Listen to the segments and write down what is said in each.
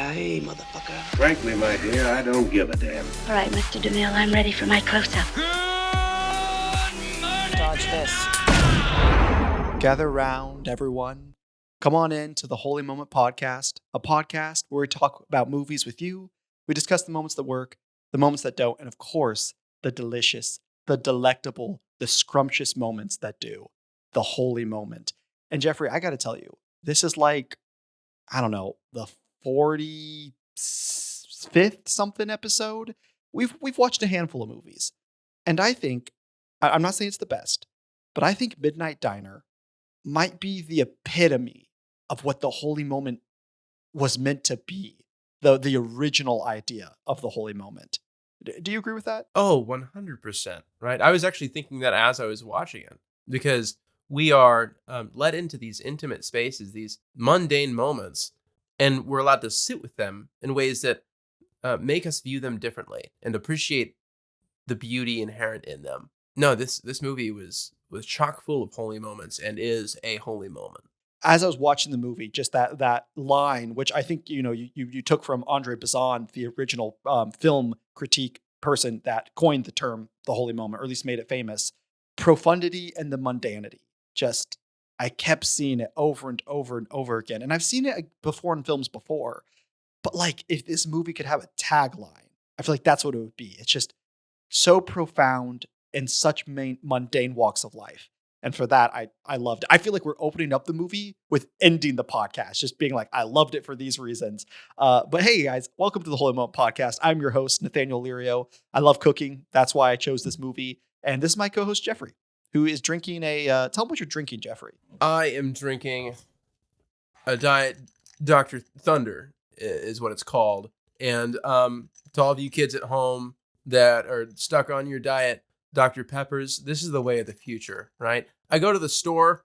Yippee-ki-yay, motherfucker. Frankly, my dear, I don't give a damn. All right, Mr. DeMille, I'm ready for my close-up. Dodge this. Gather round, everyone. Come on in to the Holy Moment Podcast, a podcast where we talk about movies with you. We discuss the moments that work, the moments that don't, and of course, the delicious, the delectable, the scrumptious moments that do. The Holy Moment. And Jeffrey, I got to tell you, this is like, I don't know, the 45th something episode. We've watched a handful of movies. And I think, I'm not saying it's the best, but I think Midnight Diner might be the epitome of what the Holy Moment was meant to be. The original idea of the Holy Moment. Do you agree with that? Oh, 100%. Right. I was actually thinking that as I was watching it, because we are led into these intimate spaces, these mundane moments, and we're allowed to sit with them in ways that make us view them differently and appreciate the beauty inherent in them. No, this movie was chock full of holy moments and is a holy moment. As I was watching the movie, just that line, which I think you took from Andre Bazin, the original film critique person that coined the term "the holy moment," or at least made it famous. Profundity and the mundanity. Just I kept seeing it over and over and over again, and I've seen it before in films before. But like, if this movie could have a tagline, I feel like that's what it would be. It's just so profound in such mundane walks of life. And for that, I loved it. I feel like we're opening up the movie with ending the podcast, just being like, I loved it for these reasons. But hey, guys, welcome to the Holy Moment Podcast. I'm your host, Nathaniel Lirio. I love cooking. That's why I chose this movie. And this is my co-host, Jeffrey, who is drinking tell them what you're drinking, Jeffrey. I am drinking a Diet Dr. Thunder is what it's called. And to all of you kids at home that are stuck on your diet, Dr. Pepper's, this is the way of the future, right? I go to the store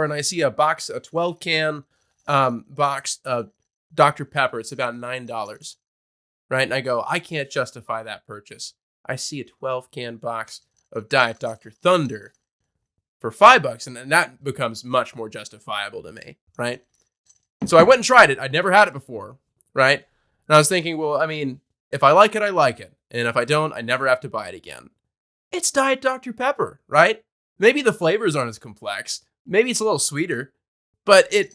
and I see a 12 can box of Dr. Pepper. It's about $9, right? And I go, I can't justify that purchase. I see a 12 can box of Diet Dr. Thunder for $5, and that becomes much more justifiable to me, right? So I went and tried it. I'd never had it before, right? And I was thinking, well, I mean, if I like it, I like it. And if I don't, I never have to buy it again. It's Diet Dr. Pepper, right? Maybe the flavors aren't as complex. Maybe it's a little sweeter, but it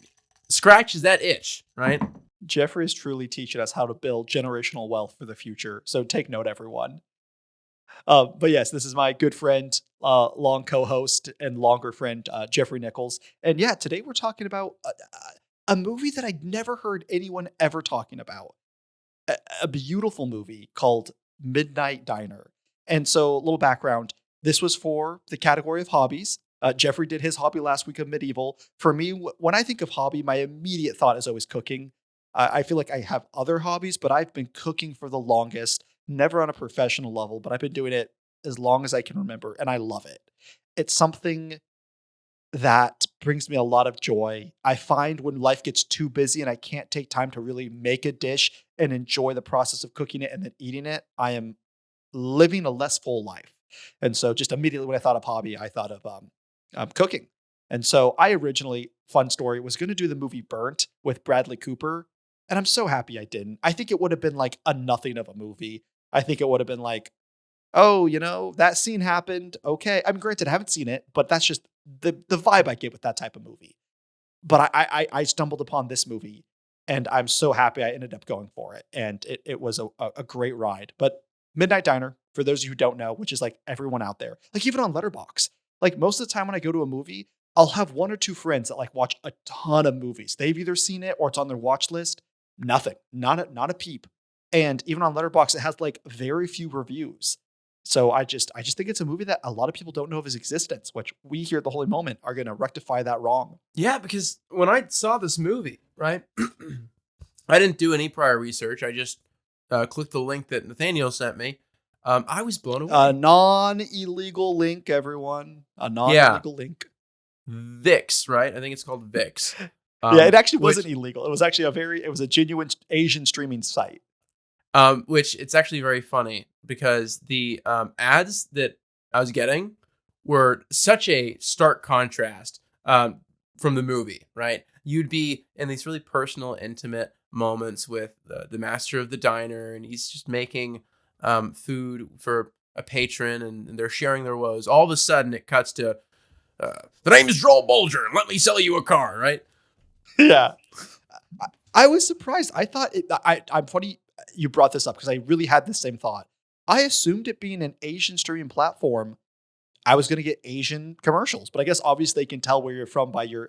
scratches that itch, right? Jeffrey is truly teaching us how to build generational wealth for the future. So take note, everyone. But yes, this is my good friend, long co-host and longer friend, Jeffrey Nichols. And yeah, today we're talking about a movie that I'd never heard anyone ever talking about. A beautiful movie called Midnight Diner. And so a little background, this was for the category of hobbies. Jeffrey did his hobby last week of medieval. For me, when I think of hobby, my immediate thought is always cooking. I feel like I have other hobbies, but I've been cooking for the longest, never on a professional level, but I've been doing it as long as I can remember, and I love it. It's something that brings me a lot of joy. I find when life gets too busy and I can't take time to really make a dish and enjoy the process of cooking it and then eating it, I am living a less full life. And so just immediately when I thought of hobby, I thought of cooking. And so I originally, fun story, was going to do the movie Burnt with Bradley Cooper. And I'm so happy I didn't. I think it would have been like a nothing of a movie. I think it would have been like, oh, that scene happened. Okay. I mean, granted, I haven't seen it, but that's just the vibe I get with that type of movie. But I stumbled upon this movie and I'm so happy I ended up going for it. And it was a great ride. But Midnight Diner, for those of you who don't know, which is like everyone out there, like even on Letterboxd, like most of the time when I go to a movie, I'll have one or two friends that like watch a ton of movies. They've either seen it or it's on their watch list. Nothing, not a peep. And even on Letterboxd, it has like very few reviews. So I just think it's a movie that a lot of people don't know of its existence, which we here at the Holy Moment are going to rectify that wrong. Yeah, because when I saw this movie, right, I didn't do any prior research. I just clicked the link that Nathaniel sent me. I was blown away. A non-illegal link, everyone. A non-illegal link. VIX, right? I think it's called VIX. Yeah, it actually wasn't illegal. It was actually it was a genuine Asian streaming site. Which it's actually very funny because the ads that I was getting were such a stark contrast from the movie, right? You'd be in these really personal, intimate moments with the master of the diner, and he's just making food for a patron, and they're sharing their woes. All of a sudden, it cuts to, the name is Joel Bolger, and let me sell you a car, right? Yeah. I was surprised. I thought I'm funny you brought this up because I really had the same thought. I assumed it being an Asian streaming platform, I was going to get Asian commercials, but I guess obviously they can tell where you're from by your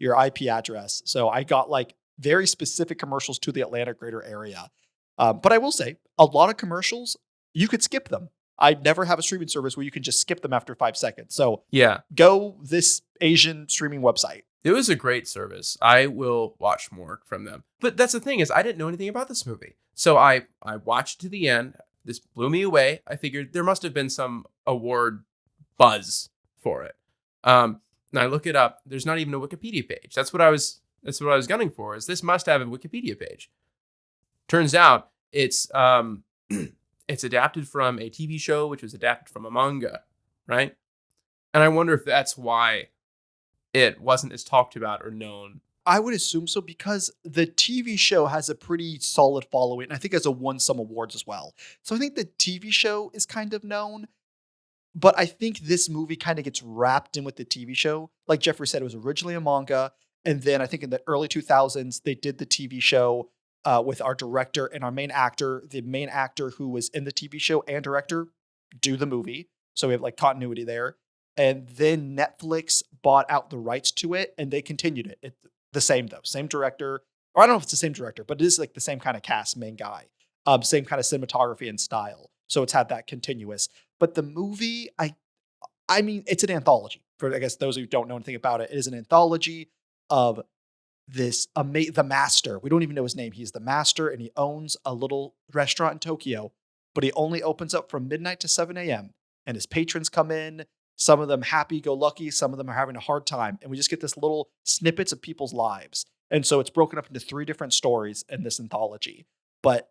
IP address. So I got like very specific commercials to the Atlanta greater area. But I will say a lot of commercials, you could skip them. I never have a streaming service where you can just skip them after 5 seconds. So Yeah, go this Asian streaming website. it was a great service. I will watch more from them. But that's the thing is I didn't know anything about this movie. So I watched to the end. This blew me away. I figured there must have been some award buzz for it. And I look it up. There's not even a Wikipedia page. That's what I was gunning for. Is this must have a Wikipedia page? Turns out it's it's adapted from a TV show, which was adapted from a manga, right? And I wonder if that's why it wasn't as talked about or known. I would assume so because the TV show has a pretty solid following. And I think has won some awards as well. So I think the TV show is kind of known. But I think this movie kind of gets wrapped in with the TV show. Like Jeffrey said, it was originally a manga. And then I think in the early 2000s, they did the TV show with our director and our main actor. The main actor who was in the TV show and director do the movie. So we have like continuity there. And then Netflix bought out the rights to it and they continued it. It's the same though, same director. Or I don't know if it's the same director, but it is like the same kind of cast, main guy. Same kind of cinematography and style. So it's had that continuous. But the movie, I mean, it's an anthology. For I guess those who don't know anything about it, it is an anthology of this the master. We don't even know his name. He's the master, and he owns a little restaurant in Tokyo. But he only opens up from midnight to 7 a.m. And his patrons come in. Some of them happy-go-lucky. Some of them are having a hard time. And we just get this little snippets of people's lives. And so it's broken up into 3 different stories in this anthology. But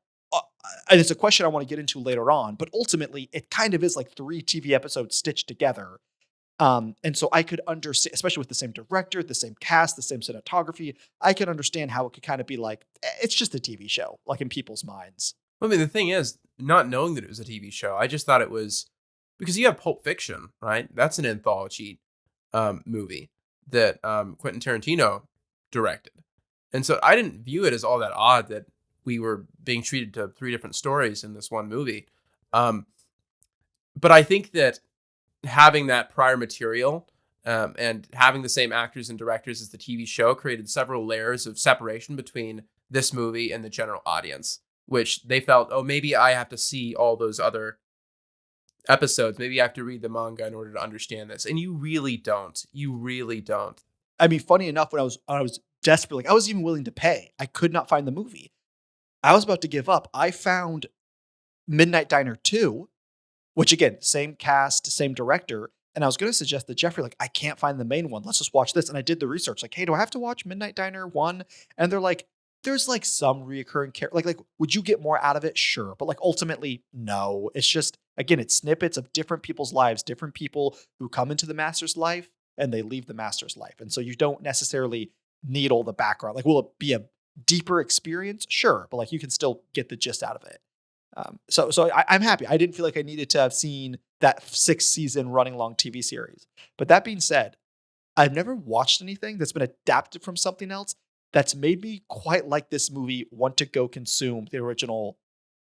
and it's a question I want to get into later on, but ultimately it kind of is like 3 TV episodes stitched together. And so I could understand, especially with the same director, the same cast, the same cinematography, I could understand how it could kind of be like, it's just a TV show, like in people's minds. I mean, the thing is, not knowing that it was a TV show, I just thought it was, because you have Pulp Fiction, right? That's an anthology movie that Quentin Tarantino directed. And so I didn't view it as all that odd that we were being treated to 3 different stories in this one movie. But I think that having that prior material and having the same actors and directors as the TV show created several layers of separation between this movie and the general audience, which they felt, oh, maybe I have to see all those other episodes. Maybe I have to read the manga in order to understand this. And you really don't. You really don't. I mean, funny enough, when I was desperate, like I was even willing to pay. I could not find the movie. I was about to give up. I found Midnight Diner 2, which again, same cast, same director. And I was going to suggest to Jeffrey, like, I can't find the main one. Let's just watch this. And I did the research. Like, hey, do I have to watch Midnight Diner 1? And they're like, there's like some reoccurring character. Like, would you get more out of it? Sure. But like, ultimately, no. It's just, again, it's snippets of different people's lives, different people who come into the master's life and they leave the master's life. And so you don't necessarily need all the background. Like, will it be a deeper experience? Sure. But like, you can still get the gist out of it. So I'm happy. I didn't feel like I needed to have seen that 6 season running long TV series. But that being said, I've never watched anything that's been adapted from something else that's made me quite like this movie want to go consume the original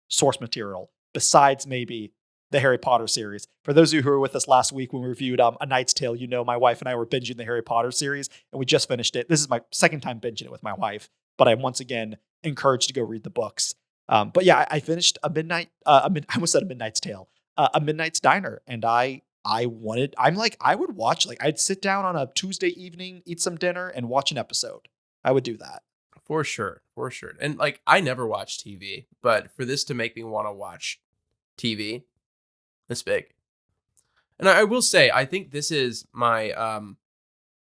source material, besides maybe the Harry Potter series. For those of you who were with us last week when we reviewed A Knight's Tale, you know my wife and I were binging the Harry Potter series, and we just finished it. This is my second time binging it with my wife, but I'm once again encouraged to go read the books. But yeah, I finished I almost said A Midnight's Tale, A Midnight's Diner, and I would watch, like, I'd sit down on a Tuesday evening, eat some dinner, and watch an episode. I would do that. For sure. And like, I never watch TV, but for this to make me want to watch TV, that's big. And I will say, I think this is my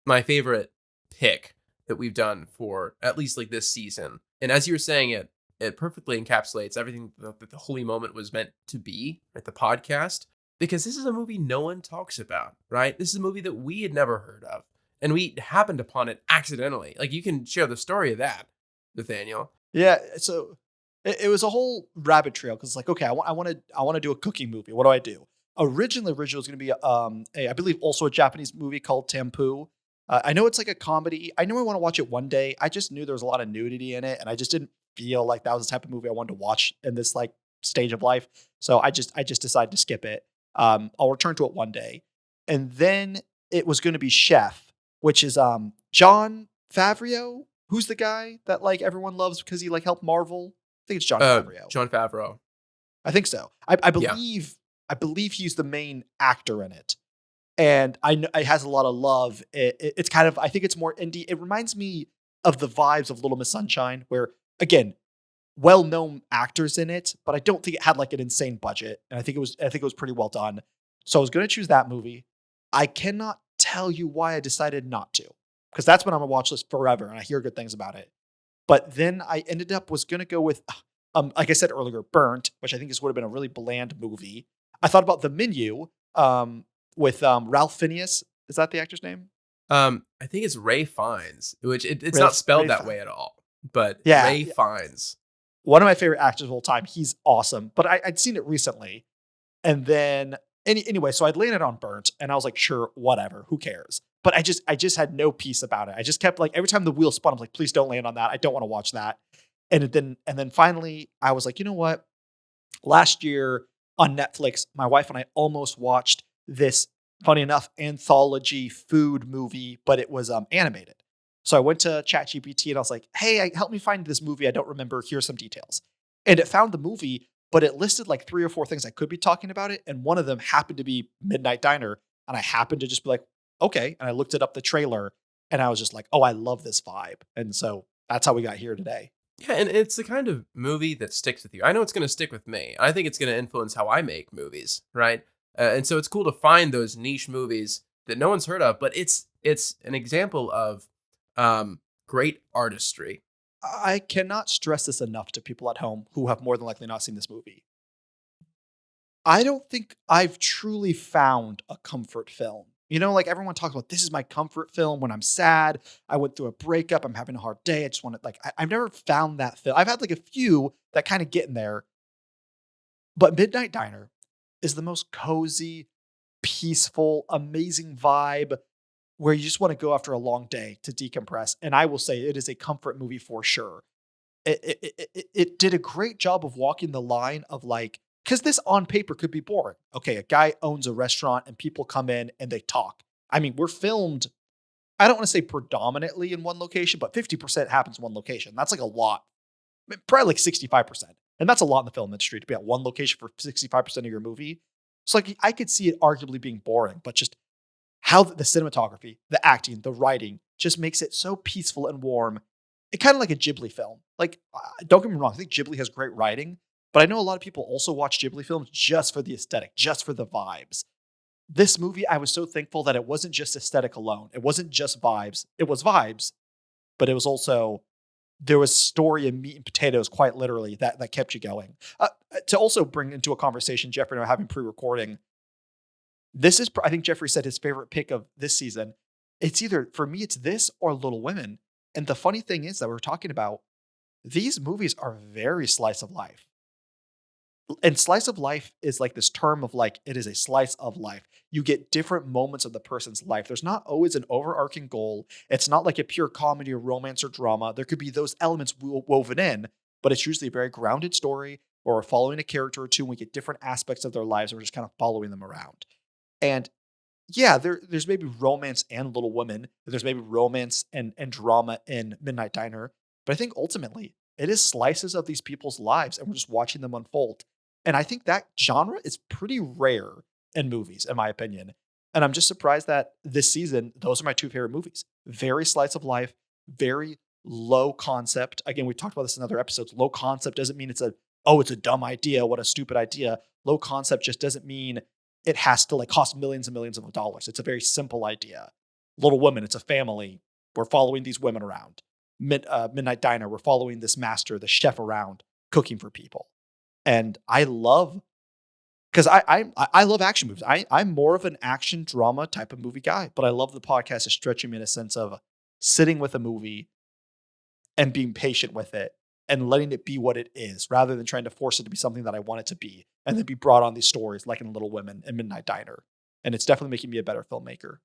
my favorite pick that we've done for at least like this season. And as you were saying it perfectly encapsulates everything that the Holy Moment was meant to be at the podcast, because this is a movie no one talks about, right? This is a movie that we had never heard of, and we happened upon it accidentally. Like, you can share the story of that, Nathaniel. Yeah, so it was a whole rabbit trail because like, okay, I want to do a cooking movie. What do I do? Originally was going to be I believe also a Japanese movie called Tampu. I know it's like a comedy. I know I want to watch it one day. I just knew there was a lot of nudity in it, and I just didn't feel like that was the type of movie I wanted to watch in this like stage of life. So I just decided to skip it. I'll return to it one day, and then it was going to be Chef, which is John Favreau, who's the guy that like everyone loves because he like helped Marvel. I think it's John Favreau. John Favreau. I think so. I Yeah. believe he's the main actor in it, and I know it has a lot of love. It's kind of I think it's more indie. It reminds me of the vibes of Little Miss Sunshine, where again, well-known actors in it, but I don't think it had like an insane budget, and I think it was pretty well done. So I was going to choose that movie. I cannot tell you why I decided not to, because that's been on my watch list forever, and I hear good things about it. But then I ended up was gonna go with, like I said earlier, Burnt, which I think would have been a really bland movie. I thought about The Menu, with Ralph Fiennes. Is that the actor's name? I think it's Ray Fiennes, which it's not spelled that way at all, but Yeah, Ray Fiennes. one of my favorite actors of all time. He's awesome. But I'd seen it recently, and then anyway, so I'd landed on Burnt, and I was like, sure, whatever, who cares? But I just had no peace about it. I just kept like every time the wheel spun, I'm like, please don't land on that. I don't want to watch that. And then finally, I was like, you know what? Last year on Netflix, my wife and I almost watched this, funny enough, anthology food movie, but it was animated. So I went to ChatGPT and I was like, hey, help me find this movie. I don't remember. Here's some details. And it found the movie, but it listed like 3 or 4 things I could be talking about it. And one of them happened to be Midnight Diner. And I happened to just be like, okay. And I looked it up the trailer and I was just like, oh, I love this vibe. And so that's how we got here today. Yeah, and it's the kind of movie that sticks with you. I know it's going to stick with me. I think it's going to influence how I make movies, right? And so it's cool to find those niche movies that no one's heard of, but it's an example of great artistry. I cannot stress this enough to people at home who have more than likely not seen this movie. I don't think I've truly found a comfort film. You know, like everyone talks about this is my comfort film when I'm sad. I went through a breakup. I'm having a hard day. I just want to like, I've never found that film. I've had like a few that kind of get in there, but Midnight Diner is the most cozy, peaceful, amazing vibe where you just want to go after a long day to decompress. And I will say it is a comfort movie for sure. It did a great job of walking the line of like, because this on paper could be boring. Okay, a guy owns a restaurant and people come in and they talk. I mean, we're filmed, I don't want to say predominantly in one location, but 50% happens in one location. That's like a lot. Probably like 65%. And that's a lot in the film industry to be at one location for 65% of your movie. So like I could see it arguably being boring, but just how the cinematography, the acting, the writing just makes it so peaceful and warm. It kind of like a Ghibli film. Like, don't get me wrong, I think Ghibli has great writing, but I know a lot of people also watch Ghibli films just for the aesthetic, just for the vibes. This movie, I was so thankful that it wasn't just aesthetic alone. It wasn't just vibes. It was vibes, but it was also, there was story and meat and potatoes, quite literally, that kept you going. To also bring into a conversation, Jeffrey and I were having pre-recording, this is, I think Jeffrey said his favorite pick of this season. It's either, for me, it's this or Little Women. And the funny thing is that we're talking about, these movies are very slice of life. And slice of life is like this term of like, it is a slice of life. You get different moments of the person's life. There's not always an overarching goal. It's not like a pure comedy or romance or drama. There could be those elements woven in, but it's usually a very grounded story, or we're following a character or two and we get different aspects of their lives and we're just kind of following them around. And yeah, there's maybe romance and Little Women. There's maybe romance and drama in Midnight Diner. But I think ultimately it is slices of these people's lives and we're just watching them unfold. And I think that genre is pretty rare in movies, in my opinion. And I'm just surprised that this season, those are my two favorite movies. Very slice of life, very low concept. Again, we talked about this in other episodes. Low concept doesn't mean it's a dumb idea. What a stupid idea. Low concept just doesn't mean it has to like cost millions and millions of dollars. It's a very simple idea. Little Women, it's a family. We're following these women around. Midnight Diner, we're following this master, the chef around, cooking for people. And I love, because I love action movies. I'm more of an action drama type of movie guy, but I love the podcast is stretching me in a sense of sitting with a movie and being patient with it and letting it be what it is rather than trying to force it to be something that I want it to be and then be brought on these stories like in Little Women and Midnight Diner. And it's definitely making me a better filmmaker.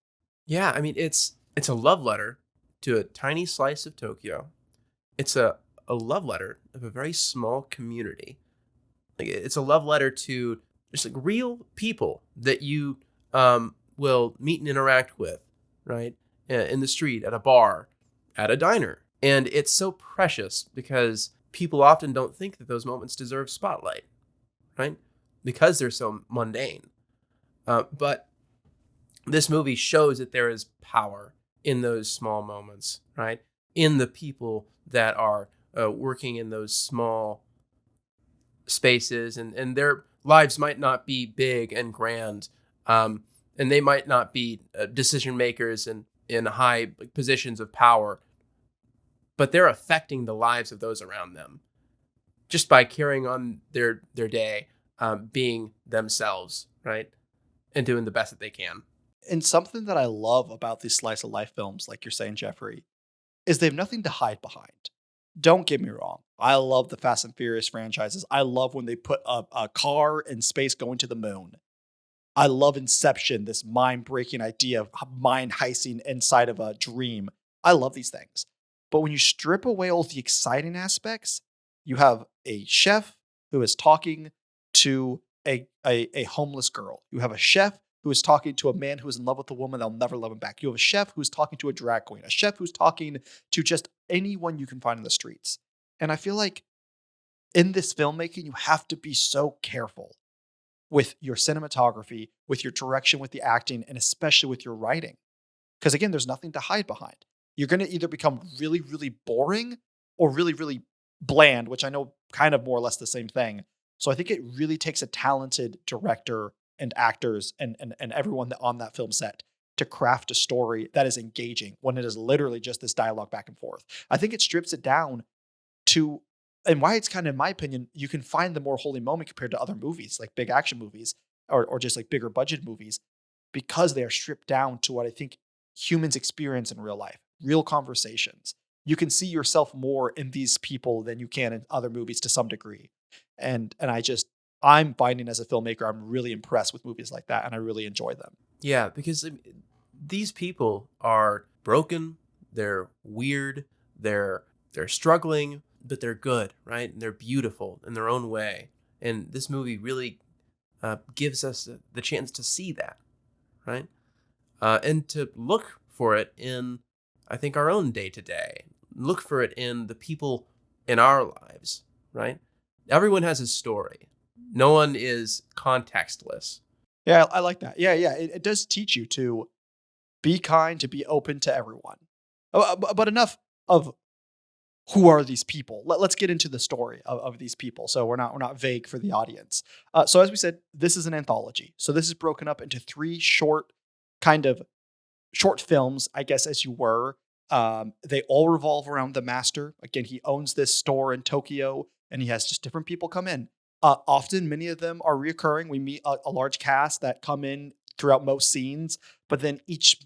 Yeah, I mean it's a love letter to a tiny slice of Tokyo. It's a love letter of a very small community. Like it's a love letter to just like real people that you will meet and interact with, right? In the street, at a bar, at a diner. And it's so precious because people often don't think that those moments deserve spotlight, right? Because they're so mundane. But this movie shows that there is power in those small moments, right? In the people that are working in those small spaces, and their lives might not be big and grand, and they might not be decision makers and in high positions of power, but they're affecting the lives of those around them just by carrying on their day, being themselves, right, and doing the best that they can. And something that I love about these slice of life films, like you're saying, Jeffrey, is they have nothing to hide behind. Don't get me wrong. I love the Fast and Furious franchises. I love when they put a car in space going to the moon. I love Inception, this mind-breaking idea of mind heisting inside of a dream. I love these things. But when you strip away all the exciting aspects, you have a chef who is talking to a homeless girl. You have a chef who is talking to a man who is in love with a woman that'll never love him back. You have a chef who's talking to a drag queen, a chef who's talking to just anyone you can find in the streets. And I feel like in this filmmaking, you have to be so careful with your cinematography, with your direction, with the acting, and especially with your writing. Because again, there's nothing to hide behind. You're going to either become really, really boring or really, really bland, which I know kind of more or less the same thing. So I think it really takes a talented director and actors and everyone on that film set to craft a story that is engaging when it is literally just this dialogue back and forth. I think it strips it down to, and why it's kind of, in my opinion, you can find the more holy moment compared to other movies, like big action movies or just like bigger budget movies, because they are stripped down to what I think humans experience in real life, real conversations. You can see yourself more in these people than you can in other movies to some degree. And I'm finding as a filmmaker, I'm really impressed with movies like that, and I really enjoy them. Yeah, because these people are broken, they're weird, they're struggling, but they're good, right? And they're beautiful in their own way. And this movie really gives us the chance to see that, right? And to look for it in, I think, our own day to day. Look for it in the people in our lives, right? Everyone has a story. No one is contextless. Yeah, I like that. Yeah. It does teach you to be kind, to be open to everyone. But enough of who are these people. Let's get into the story of these people. So we're not vague for the audience. So as we said, this is an anthology. So this is broken up into 3 short films, I guess, as you were. They all revolve around the master. Again, he owns this store in Tokyo, and he has just different people come in. Often, many of them are reoccurring. We meet a large cast that come in throughout most scenes, but then each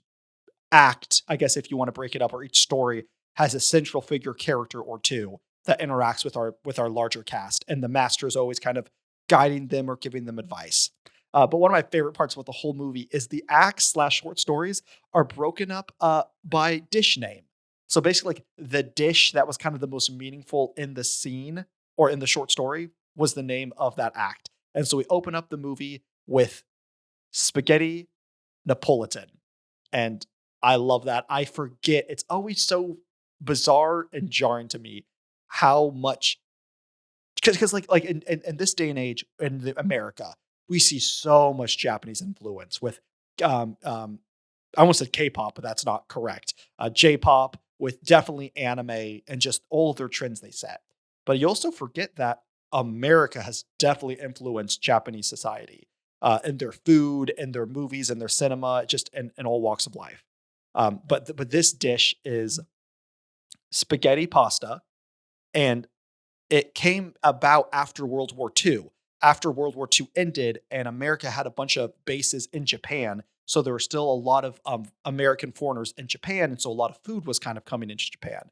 act, I guess, if you want to break it up, or each story has a central figure character or two that interacts with our larger cast, and the master is always kind of guiding them or giving them advice. But one of my favorite parts about the whole movie is the acts/short stories are broken up by dish name. So basically, like, the dish that was kind of the most meaningful in the scene or in the short story was the name of that act. And so we open up the movie with spaghetti Napolitan. And I love that. I forget. It's always so bizarre and jarring to me how much, because like in this day and age in America, we see so much Japanese influence with I almost said K-pop, but that's not correct. J-pop, with definitely anime and just all of their trends they set. But you also forget that America has definitely influenced Japanese society in their food, in their movies, in their cinema, just in all walks of life. But this dish is spaghetti pasta, and it came about after World War II. After World War II ended and America had a bunch of bases in Japan, so there were still a lot of American foreigners in Japan, and so a lot of food was kind of coming into Japan.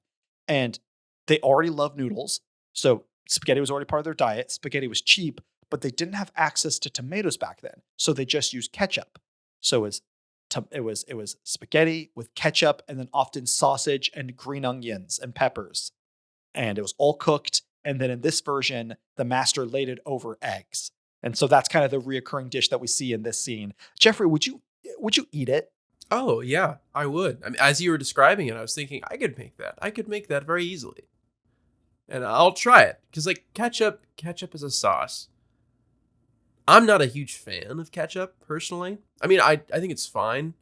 And they already love noodles, So spaghetti was already part of their diet. Spaghetti was cheap, but they didn't have access to tomatoes back then. So they just used ketchup. So it was spaghetti with ketchup and then often sausage and green onions and peppers. And it was all cooked. And then in this version, the master laid it over eggs. And so that's kind of the reoccurring dish that we see in this scene. Jeffrey, would you eat it? Oh yeah, I would. I mean, as you were describing it, I was thinking I could make that. I could make that very easily, and I'll try it because like ketchup is a sauce. I'm not a huge fan of ketchup personally. I mean, I think it's fine.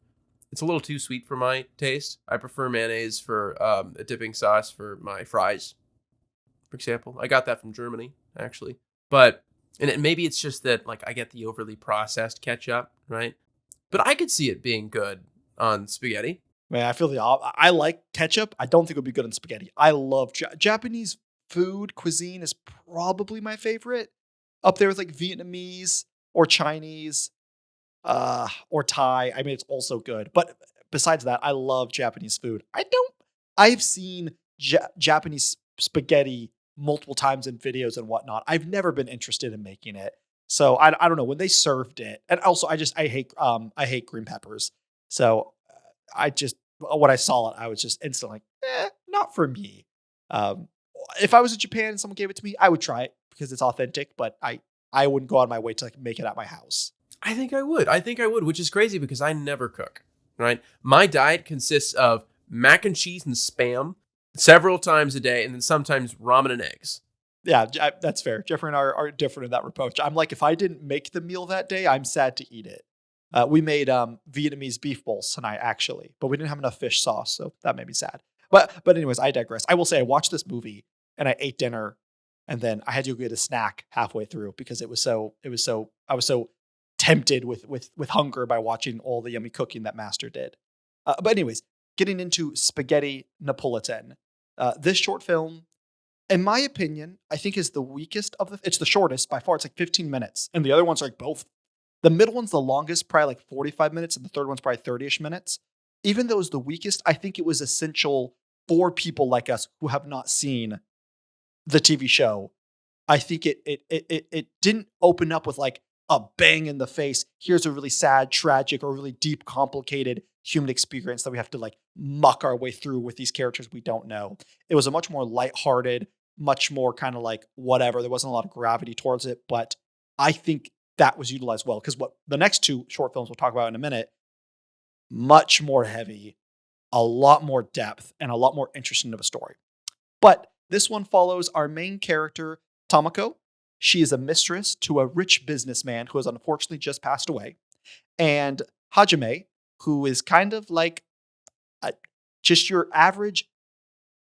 It's a little too sweet for my taste. I prefer mayonnaise for a dipping sauce for my fries, for example. I got that from Germany actually, but maybe it's just that like I get the overly processed ketchup, right? But I could see it being good on spaghetti. Man, I feel I like ketchup. I don't think it would be good on spaghetti. I love Japanese food cuisine is probably my favorite. Up there with like Vietnamese or Chinese, or Thai. I mean, it's also good. But besides that, I love Japanese food. I've seen Japanese spaghetti multiple times in videos and whatnot. I've never been interested in making it. So I don't know when they served it. And also I hate green peppers. So when I saw it, I was just instantly like, not for me. Um, if I was in Japan and someone gave it to me, I would try it because it's authentic, but I wouldn't go out of my way to like make it at my house. I think I would, which is crazy because I never cook, right? My diet consists of mac and cheese and Spam several times a day, and then sometimes ramen and eggs. Yeah, that's fair. Jeffrey and I are different in that approach. I'm like, if I didn't make the meal that day, I'm sad to eat it. We made Vietnamese beef bowls tonight, actually, but we didn't have enough fish sauce, so that made me sad. But anyways, I digress. I will say I watched this movie and I ate dinner, and then I had to go get a snack halfway through because I was so tempted with hunger by watching all the yummy cooking that Master did. But anyways, getting into Spaghetti Napolitan, this short film, in my opinion, I think is the weakest of it's the shortest by far. It's like 15 minutes. And the other ones are like both. The middle one's the longest, probably like 45 minutes. And the third one's probably 30-ish minutes. Even though it's the weakest, I think it was essential for people like us who have not seen the TV show. I think it didn't open up with like a bang in the face. Here's a really sad, tragic, or really deep, complicated human experience that we have to like muck our way through with these characters we don't know. It was a much more lighthearted, much more kind of like whatever. There wasn't a lot of gravity towards it, but I think that was utilized well because what the next two short films we'll talk about in a minute, much more heavy, a lot more depth, and a lot more interesting of a story. But this one follows our main character, Tomoko. She is a mistress to a rich businessman who has unfortunately just passed away. And Hajime, who is kind of like just your average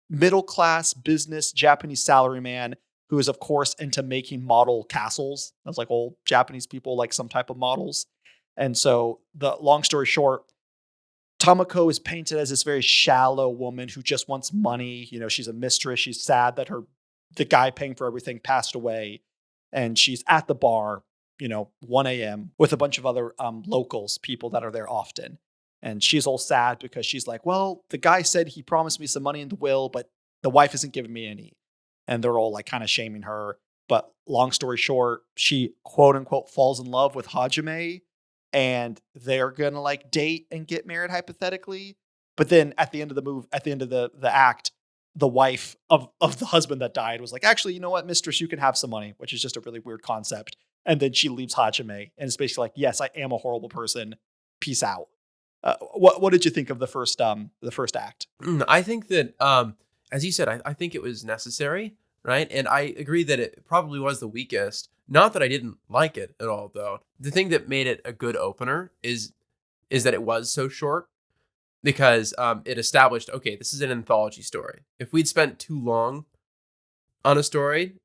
middle-class business Japanese salaryman who is, of course, into making model castles. That's like old Japanese people like some type of models. And so the long story short, Tomoko is painted as this very shallow woman who just wants money. You know, she's a mistress. She's sad that the guy paying for everything passed away. And she's at the bar, 1 a.m. with a bunch of other locals, people that are there often. And she's all sad because she's like, well, the guy said he promised me some money in the will, but the wife isn't giving me any. And they're all like kind of shaming her. But long story short, she quote unquote falls in love with Hajime and they're going to like date and get married hypothetically. But then at the end of the act, the wife of the husband that died was like, actually, you know what, mistress, you can have some money, which is just a really weird concept. And then she leaves Hajime and it's basically like, yes, I am a horrible person. Peace out. What did you think of the first act? I think that, as you said, I think it was necessary, right? And I agree that it probably was the weakest. Not that I didn't like it at all, though. The thing that made it a good opener is that it was so short because it established, okay, this is an anthology story. If we'd spent too long on a story,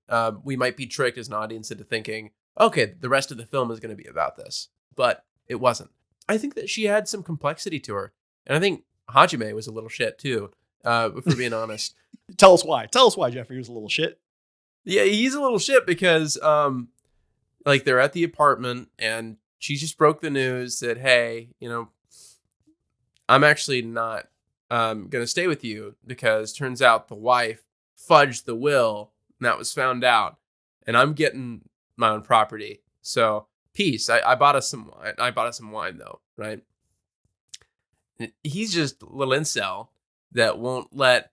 we might be tricked as an audience into thinking, okay, the rest of the film is going to be about this. But it wasn't. I think that she had some complexity to her. And I think Hajime was a little shit too, if we're being honest. Tell us why, Jeffrey was a little shit. Yeah, he's a little shit because like they're at the apartment and she just broke the news that, hey, I'm actually not going to stay with you because turns out the wife fudged the will that was found out, and I'm getting my own property. So peace. I bought us some wine. I bought us some wine though, right? He's just a little incel that won't let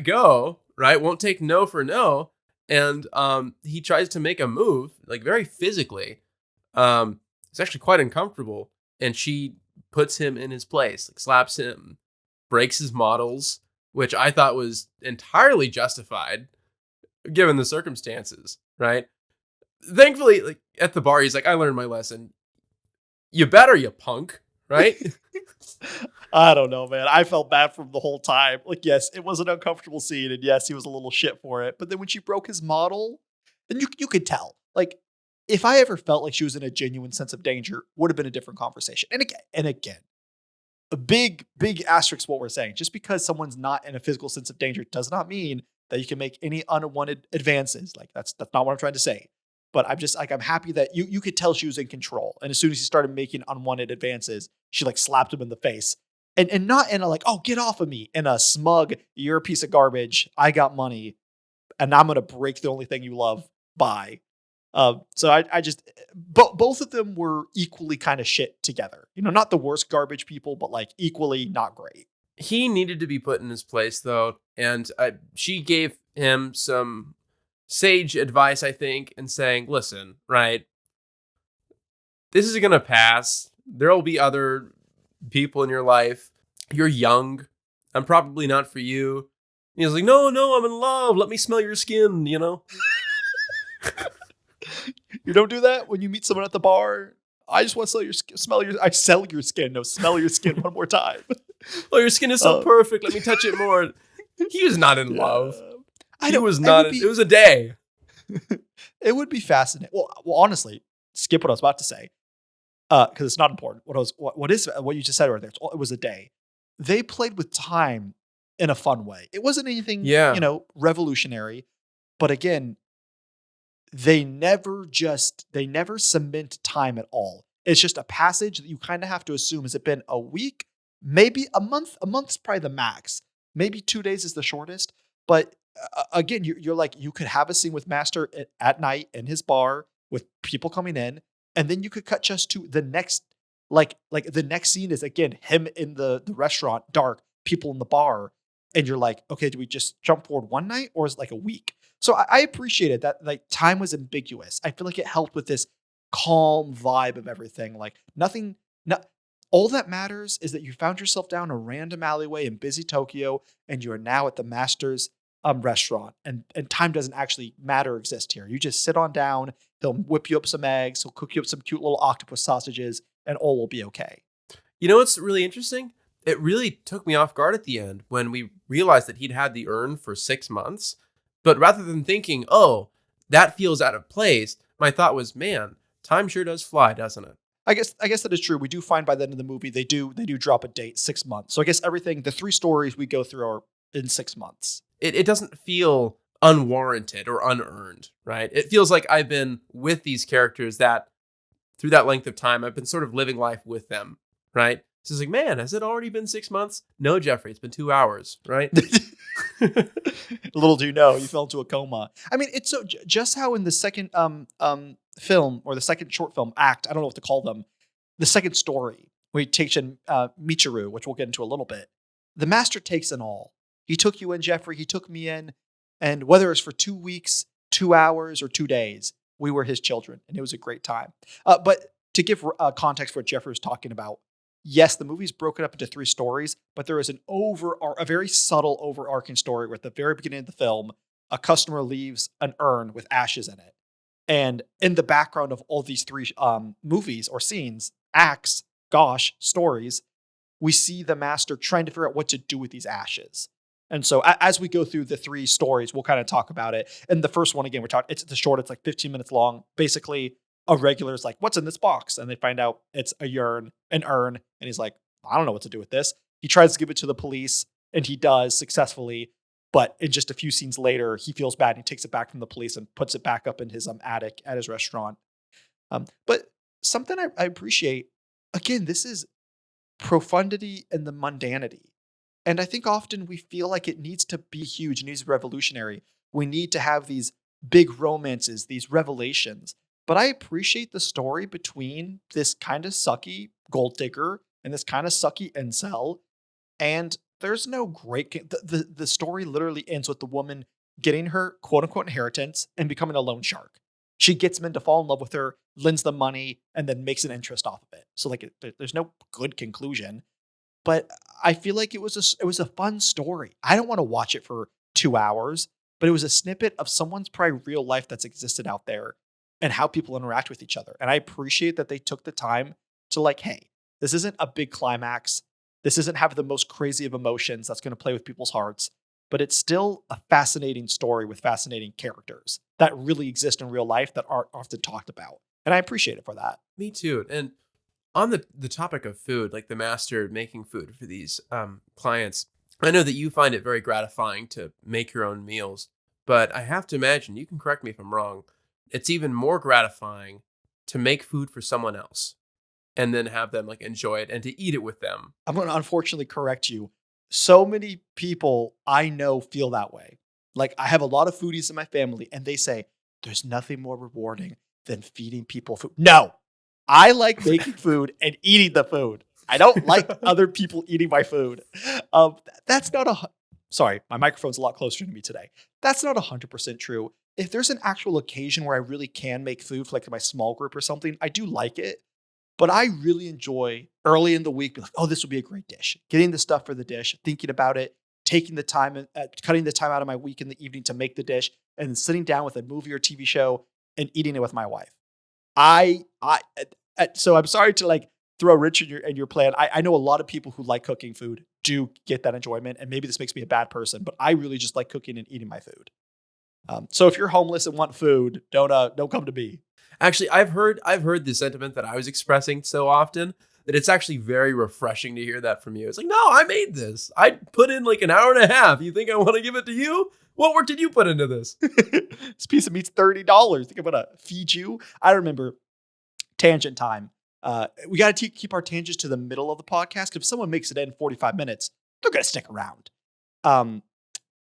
go, right? Won't take no for no. And he tries to make a move, like very physically. It's actually quite uncomfortable. And she puts him in his place, like slaps him, breaks his models, which I thought was entirely justified given the circumstances, right? Thankfully, like at the bar, he's like, I learned my lesson. You better, you punk, right? I don't know, man. I felt bad for him the whole time. Like, yes, it was an uncomfortable scene, and yes, he was a little shit for it. But then when she broke his model, and you could tell, like, if I ever felt like she was in a genuine sense of danger, would have been a different conversation. And again, a big asterisk what we're saying. Just because someone's not in a physical sense of danger does not mean that you can make any unwanted advances. Like that's not what I'm trying to say. But I'm just like, I'm happy that you could tell she was in control. And as soon as he started making unwanted advances, she like slapped him in the face. And not in a like, oh, get off of me, in a smug, you're a piece of garbage, I got money, and I'm gonna break the only thing you love. Bye. So I just both of them were equally kind of shit together. You know, not the worst garbage people, but like equally not great. He needed to be put in his place though, and she gave him some sage advice, I think, and saying, listen, right, this is gonna pass. There'll be other people in your life. You're young. I'm probably not for you. And he's like, no, I'm in love. Let me smell your skin, you know? You don't do that when you meet someone at the bar. I just want to smell your skin. No, smell your skin one more time. Oh, your skin is so perfect. Let me touch it more. He was not in love. It was a day. It would be fascinating. Well, honestly, skip what I was about to say. Because it's not important. What you just said right there. It was a day. They played with time in a fun way. It wasn't anything, revolutionary. But again, they never cement time at all. It's just a passage that you kind of have to assume. Has it been a week? Maybe a month? A month's probably the max. Maybe 2 days is the shortest. But again, you're like, you could have a scene with Master at night in his bar with people coming in. And then you could cut just to the next, like the next scene is again him in the restaurant, dark, people in the bar, and you're like, okay, do we just jump forward one night or is it like a week? So I appreciated that. Like time was ambiguous. I feel like it helped with this calm vibe of everything. Like all that matters is that you found yourself down a random alleyway in busy Tokyo, and you are now at the Master's restaurant, and time doesn't actually matter or exist here. You just sit on down. He'll whip you up some eggs. He'll cook you up some cute little octopus sausages, and all will be okay. You know what's really interesting? It really took me off guard at the end when we realized that he'd had the urn for 6 months. But rather than thinking, oh, that feels out of place, my thought was, man, time sure does fly, doesn't it? I guess that is true. We do find by the end of the movie they do drop a date, 6 months. So I guess the 3 stories we go through are in 6 months. It doesn't feel unwarranted or unearned, right? It feels like I've been with these characters that through that length of time, I've been sort of living life with them, right? So it's like, man, has it already been 6 months? No, Jeffrey, it's been 2 hours, right? Little do you know, you fell into a coma. I mean, it's so just how in the second film or the second short film act, I don't know what to call them, the second story, where he takes in Michiru, which we'll get into a little bit. The Master takes in all. He took you in, Jeffrey. He took me in. And whether it's for 2 weeks, 2 hours, or 2 days, we were his children. And it was a great time. But to give context for what Jeffrey was talking about, yes, the movie's broken up into 3 stories, but there is a very subtle overarching story where at the very beginning of the film, a customer leaves an urn with ashes in it. And in the background of all these 3 movies or scenes, acts, stories, we see the Master trying to figure out what to do with these ashes. And so as we go through the 3 stories, we'll kind of talk about it. And the first one, again, it's short, it's like 15 minutes long. Basically, a regular's like, what's in this box? And they find out it's an urn. And he's like, I don't know what to do with this. He tries to give it to the police, and he does successfully. But in just a few scenes later, he feels bad, and he takes it back from the police and puts it back up in his attic at his restaurant. But something I appreciate, again, this is profundity and the mundanity. And I think often we feel like it needs to be huge, it needs to be revolutionary. We need to have these big romances, these revelations. But I appreciate the story between this kind of sucky gold digger and this kind of sucky incel. And there's no great. The story literally ends with the woman getting her quote unquote inheritance and becoming a loan shark. She gets men to fall in love with her, lends them money, and then makes an interest off of it. So like, there's no good conclusion. But I feel like it was a fun story. I don't want to watch it for 2 hours, but it was a snippet of someone's probably real life that's existed out there and how people interact with each other. And I appreciate that they took the time to like, hey, this isn't a big climax. This isn't have the most crazy of emotions that's going to play with people's hearts, but it's still a fascinating story with fascinating characters that really exist in real life that aren't often talked about. And I appreciate it for that. Me too. And on the topic of food, like the master making food for these clients, I know that you find it very gratifying to make your own meals, but I have to imagine, you can correct me if I'm wrong, it's even more gratifying to make food for someone else and then have them like enjoy it and to eat it with them. I'm going to unfortunately correct you. So many people I know feel that way. Like I have a lot of foodies in my family and they say, there's nothing more rewarding than feeding people food. No, I like making food and eating the food. I don't like other people eating my food. That's not sorry, my microphone's a lot closer to me today. That's not 100% true. If there's an actual occasion where I really can make food for like my small group or something, I do like it. But I really enjoy early in the week, be like, oh, this would be a great dish. Getting the stuff for the dish, thinking about it, taking the time, and cutting the time out of my week in the evening to make the dish, and then sitting down with a movie or TV show and eating it with my wife. So I'm sorry to like throw a wrench in your plan. I know a lot of people who like cooking food do get that enjoyment, and maybe this makes me a bad person, but I really just like cooking and eating my food. So if you're homeless and want food, don't come to me. Actually, I've heard the sentiment that I was expressing so often that it's actually very refreshing to hear that from you. It's like, no, I made this. I put in like an hour and a half. You think I want to give it to you? What work did you put into this? This piece of meat's $30. Think I'm gonna feed you? I remember tangent time. We got to keep our tangents to the middle of the podcast. If someone makes it in 45 minutes, they're gonna stick around.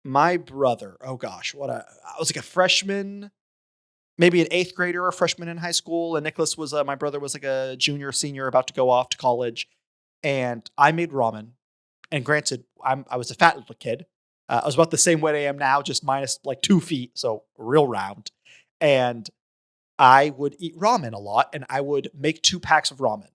My brother, oh gosh, I was like a freshman, maybe an 8th grader or a freshman in high school. And Nicholas was, my brother was like a junior, senior, about to go off to college. And I made ramen. And granted, I was a fat little kid. I was about the same weight I am now, just minus like 2 feet. So real round. And I would eat ramen a lot and I would make 2 packs of ramen.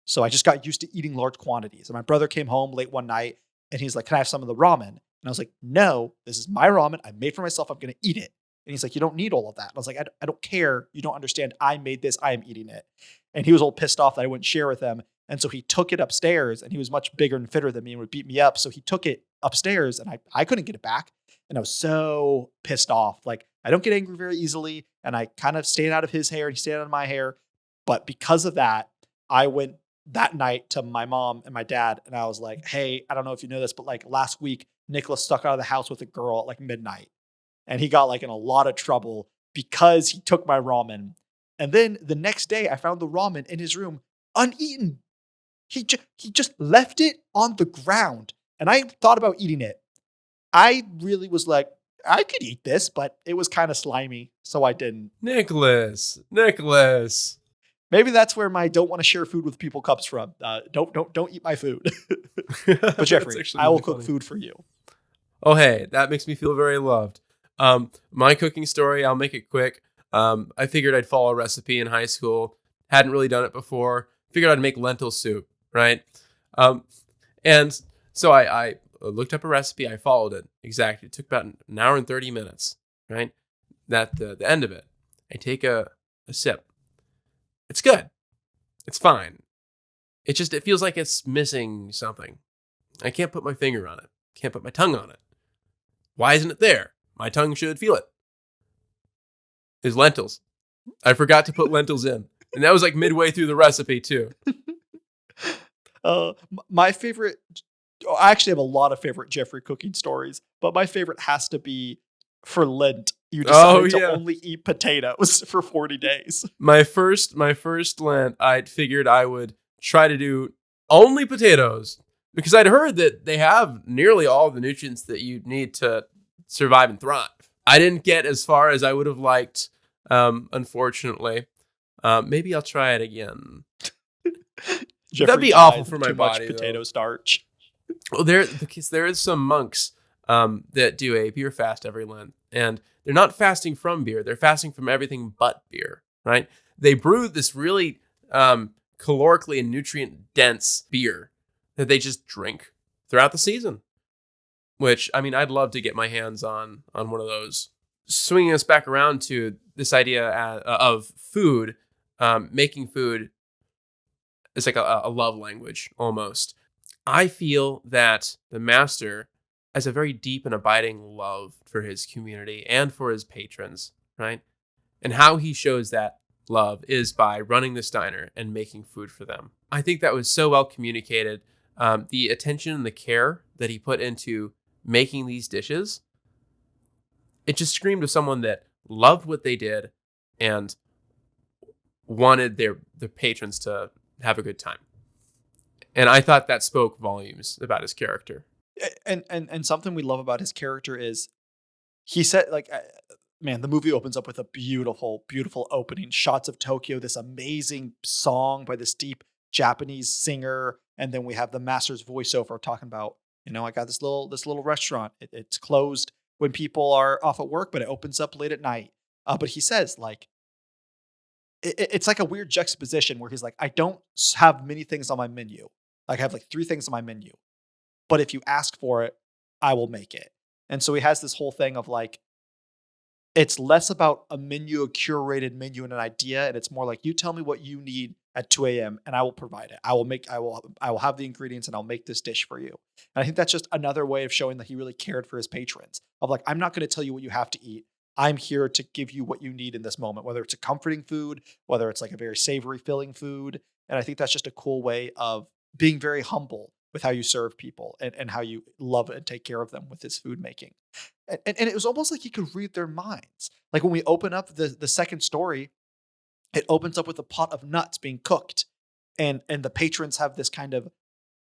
So I just got used to eating large quantities. And my brother came home late one night and he's like, can I have some of the ramen? And I was like, no, this is my ramen. I made for myself. I'm going to eat it. And he's like, you don't need all of that. And I was like, I don't care. You don't understand. I made this. I am eating it. And he was all pissed off that I wouldn't share with him. And so he took it upstairs and he was much bigger and fitter than me and would beat me up. So he took it upstairs and I couldn't get it back. And I was so pissed off. Like I don't get angry very easily. And I kind of stayed out of his hair and he stayed out of my hair. But because of that, I went that night to my mom and my dad. And I was like, hey, I don't know if you know this, but like last week, Nicholas stuck out of the house with a girl at like midnight. And he got like in a lot of trouble because he took my ramen. And then the next day I found the ramen in his room uneaten. He just left it on the ground. And I thought about eating it. I really was like, I could eat this, but it was kind of slimy. So I didn't. Nicholas. Maybe that's where my don't want to share food with people comes from. Don't eat my food. But Jeffrey, I will cook food for you. Oh, hey, that makes me feel very loved. My cooking story, I'll make it quick. I figured I'd follow a recipe in high school. Hadn't really done it before. Figured I'd make lentil soup, right? And so I looked up a recipe. I followed it exactly. It took about an hour and 30 minutes, right? At the end of it, I take a sip. It's good. It's fine. It feels like it's missing something. I can't put my finger on it. Can't put my tongue on it. Why isn't it there? My tongue should feel it. Is lentils. I forgot to put lentils in. And that was like midway through the recipe too. My favorite, I actually have a lot of favorite Jeffrey cooking stories, but my favorite has to be for Lent. You decided to only eat potatoes for 40 days. My first Lent, I'd figured I would try to do only potatoes because I'd heard that they have nearly all the nutrients that you need to survive and thrive. I didn't get as far as I would have liked, unfortunately. Maybe I'll try it again. That'd be awful for my too body, much potato though. starch. Well, there is some monks that do a beer fast every Lent, and they're not fasting from beer; they're fasting from everything but beer. Right? They brew this really calorically and nutrient dense beer that they just drink throughout the season. Which, I mean, I'd love to get my hands on one of those. Swinging us back around to this idea of food, making food is like a love language almost. I feel that the master has a very deep and abiding love for his community and for his patrons, right? And how he shows that love is by running this diner and making food for them. I think that was so well communicated. The attention and the care that he put into making these dishes, it just screamed of someone that loved what they did and wanted their patrons to have a good time. And I thought that spoke volumes about his character. And something we love about his character is he said, like, man, the movie opens up with a beautiful, beautiful opening. Shots of Tokyo, this amazing song by this deep Japanese singer. And then we have the master's voiceover talking about, I got this little restaurant. It's closed when people are off at work, but it opens up late at night. But he says, like, it's like a weird juxtaposition where he's like, I don't have many things on my menu. Like, I have like 3 things on my menu. But if you ask for it, I will make it. And so he has this whole thing of like, it's less about a menu, a curated menu and an idea. And it's more like, you tell me what you need at 2 a.m. and I will provide it. I will have the ingredients and I'll make this dish for you. And I think that's just another way of showing that he really cared for his patrons of like, I'm not going to tell you what you have to eat. I'm here to give you what you need in this moment, whether it's a comforting food, whether it's like a very savory filling food. And I think that's just a cool way of being very humble with how you serve people and how you love and take care of them with his food making. And it was almost like he could read their minds. Like when we open up the second story, it opens up with a pot of nuts being cooked. And the patrons have this kind of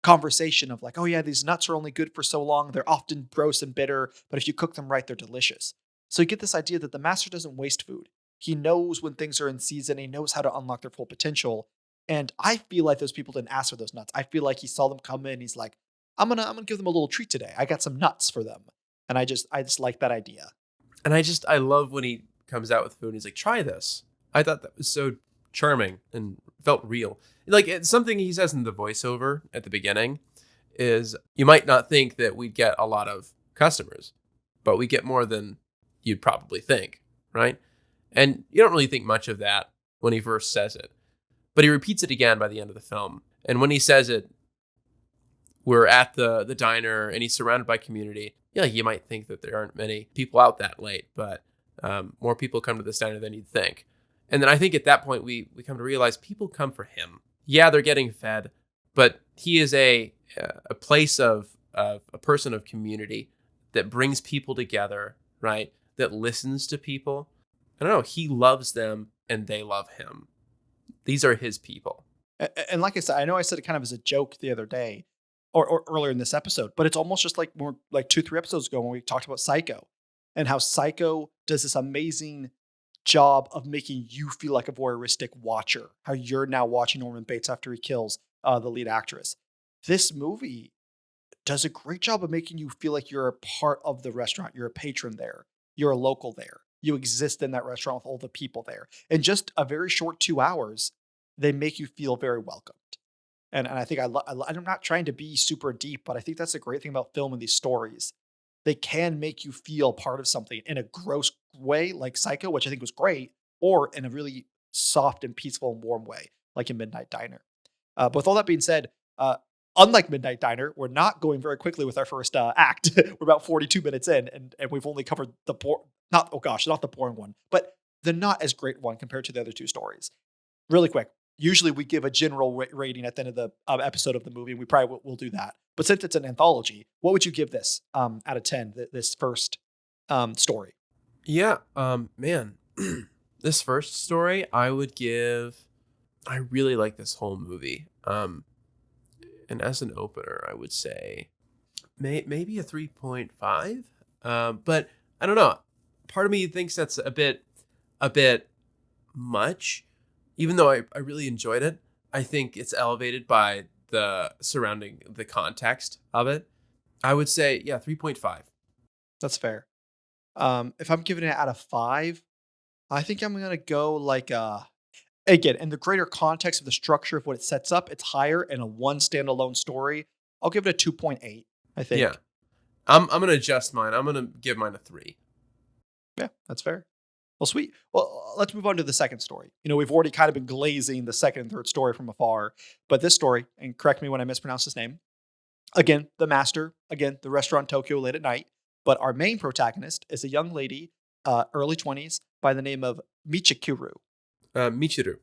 conversation of like, oh yeah, these nuts are only good for so long. They're often gross and bitter, but if you cook them right, they're delicious. So you get this idea that the master doesn't waste food. He knows when things are in season. He knows how to unlock their full potential. And I feel like those people didn't ask for those nuts. I feel like he saw them come in. He's like, I'm gonna give them a little treat today. I got some nuts for them. And I just like that idea. And I love when he comes out with food and he's like, try this. I thought that was so charming and felt real. Like, it's something he says in the voiceover at the beginning is, you might not think that we'd get a lot of customers, but we get more than you'd probably think, right? And you don't really think much of that when he first says it. But he repeats it again by the end of the film. And when he says it, we're at the diner and he's surrounded by community. Yeah, you might think that there aren't many people out that late, but more people come to this diner than you'd think. And then I think at that point, we come to realize people come for him. Yeah, they're getting fed, but he is a place of a person of community that brings people together, right? That listens to people. I don't know, he loves them and they love him. These are his people. And like I said, I know I said it kind of as a joke the other day or earlier in this episode, but it's almost just like more like 2-3 episodes ago when we talked about Psycho and how Psycho does this amazing job of making you feel like a voyeuristic watcher, how you're now watching Norman Bates after he kills the lead actress. This movie does a great job of making you feel like you're a part of the restaurant. You're a patron there. You're a local there. You exist in that restaurant with all the people there. In just a very short 2 hours, they make you feel very welcomed. And I think I'm not trying to be super deep, but I think that's a great thing about film and these stories. They can make you feel part of something in a gross way, like Psycho, which I think was great, or in a really soft and peaceful and warm way, like in Midnight Diner. But with all that being said, unlike Midnight Diner, we're not going very quickly with our first act. We're about 42 minutes in, and we've only covered not the boring one, but the not as great one compared to the other 2 stories. Really quick. Usually we give a general rating at the end of the episode of the movie, and we probably will do that. But since it's an anthology, what would you give this out of 10, this first story? Yeah, man, this first story, I really like this whole movie. And as an opener, I would say maybe a 3.5. But I don't know. part of me thinks that's a bit much, even though I really enjoyed it. I think it's elevated by the context of it. I would say, yeah, 3.5. That's fair. If I'm giving it out of 5, I think I'm gonna go like again, in the greater context of the structure of what it sets up, it's higher in a one standalone story. I'll give it a 2.8, I think. Yeah. I'm going to adjust mine. I'm going to give mine a 3. Yeah, that's fair. Well, sweet. Well, let's move on to the second story. We've already kind of been glazing the second and third story from afar, but this story, and correct me when I mispronounce his name, again, the master, again, the restaurant Tokyo late at night, but our main protagonist is a young lady, early 20s, by the name of Michikuru. Michiru.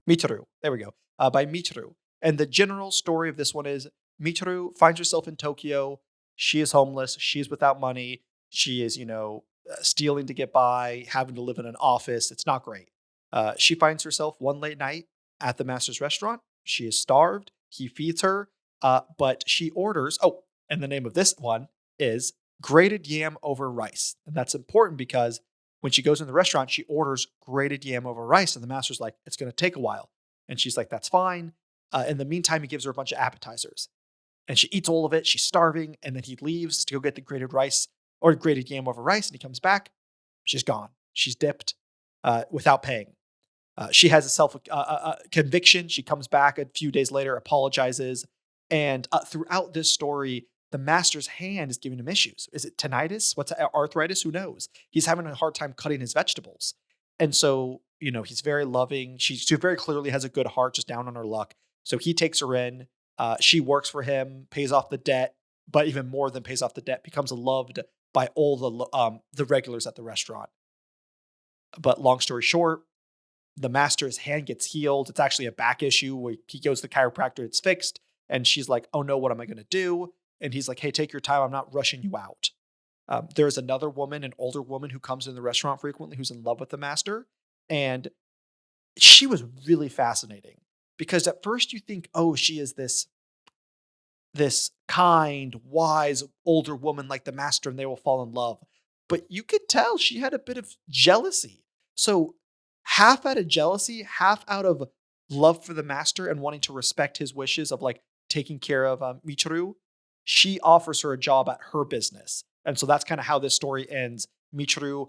Michiru, there we go, by Michiru. And the general story of this one is Michiru finds herself in Tokyo. She is homeless. She's without money. She is, stealing to get by, having to live in an office. It's not great. She finds herself one late night at the master's restaurant. She is starved. He feeds her, but she orders. Oh, and the name of this one is grated yam over rice. And that's important because when she goes in the restaurant, she orders grated yam over rice. And the master's like, it's going to take a while. And she's like, that's fine. In the meantime, he gives her a bunch of appetizers. And she eats all of it. She's starving. And then he leaves to go get the grated rice or grated yam over rice. And he comes back. She's gone. She's dipped without paying. She has a self conviction. She comes back a few days later, apologizes. And throughout this story, the master's hand is giving him issues. Is it tinnitus? What's arthritis? Who knows? He's having a hard time cutting his vegetables. And so, he's very loving. She very clearly has a good heart, just down on her luck. So he takes her in. She works for him, pays off the debt, but even more than pays off the debt, becomes loved by all the regulars at the restaurant. But long story short, the master's hand gets healed. It's actually a back issue where he goes to the chiropractor, it's fixed. And she's like, oh no, what am I going to do? And he's like, hey, take your time. I'm not rushing you out. There's another woman, an older woman who comes in the restaurant frequently who's in love with the master. And she was really fascinating because at first you think, oh, she is this kind, wise, older woman like the master and they will fall in love. But you could tell she had a bit of jealousy. So half out of jealousy, half out of love for the master and wanting to respect his wishes of like taking care of Michiru, she offers her a job at her business. And so that's kind of how this story ends. Michiru,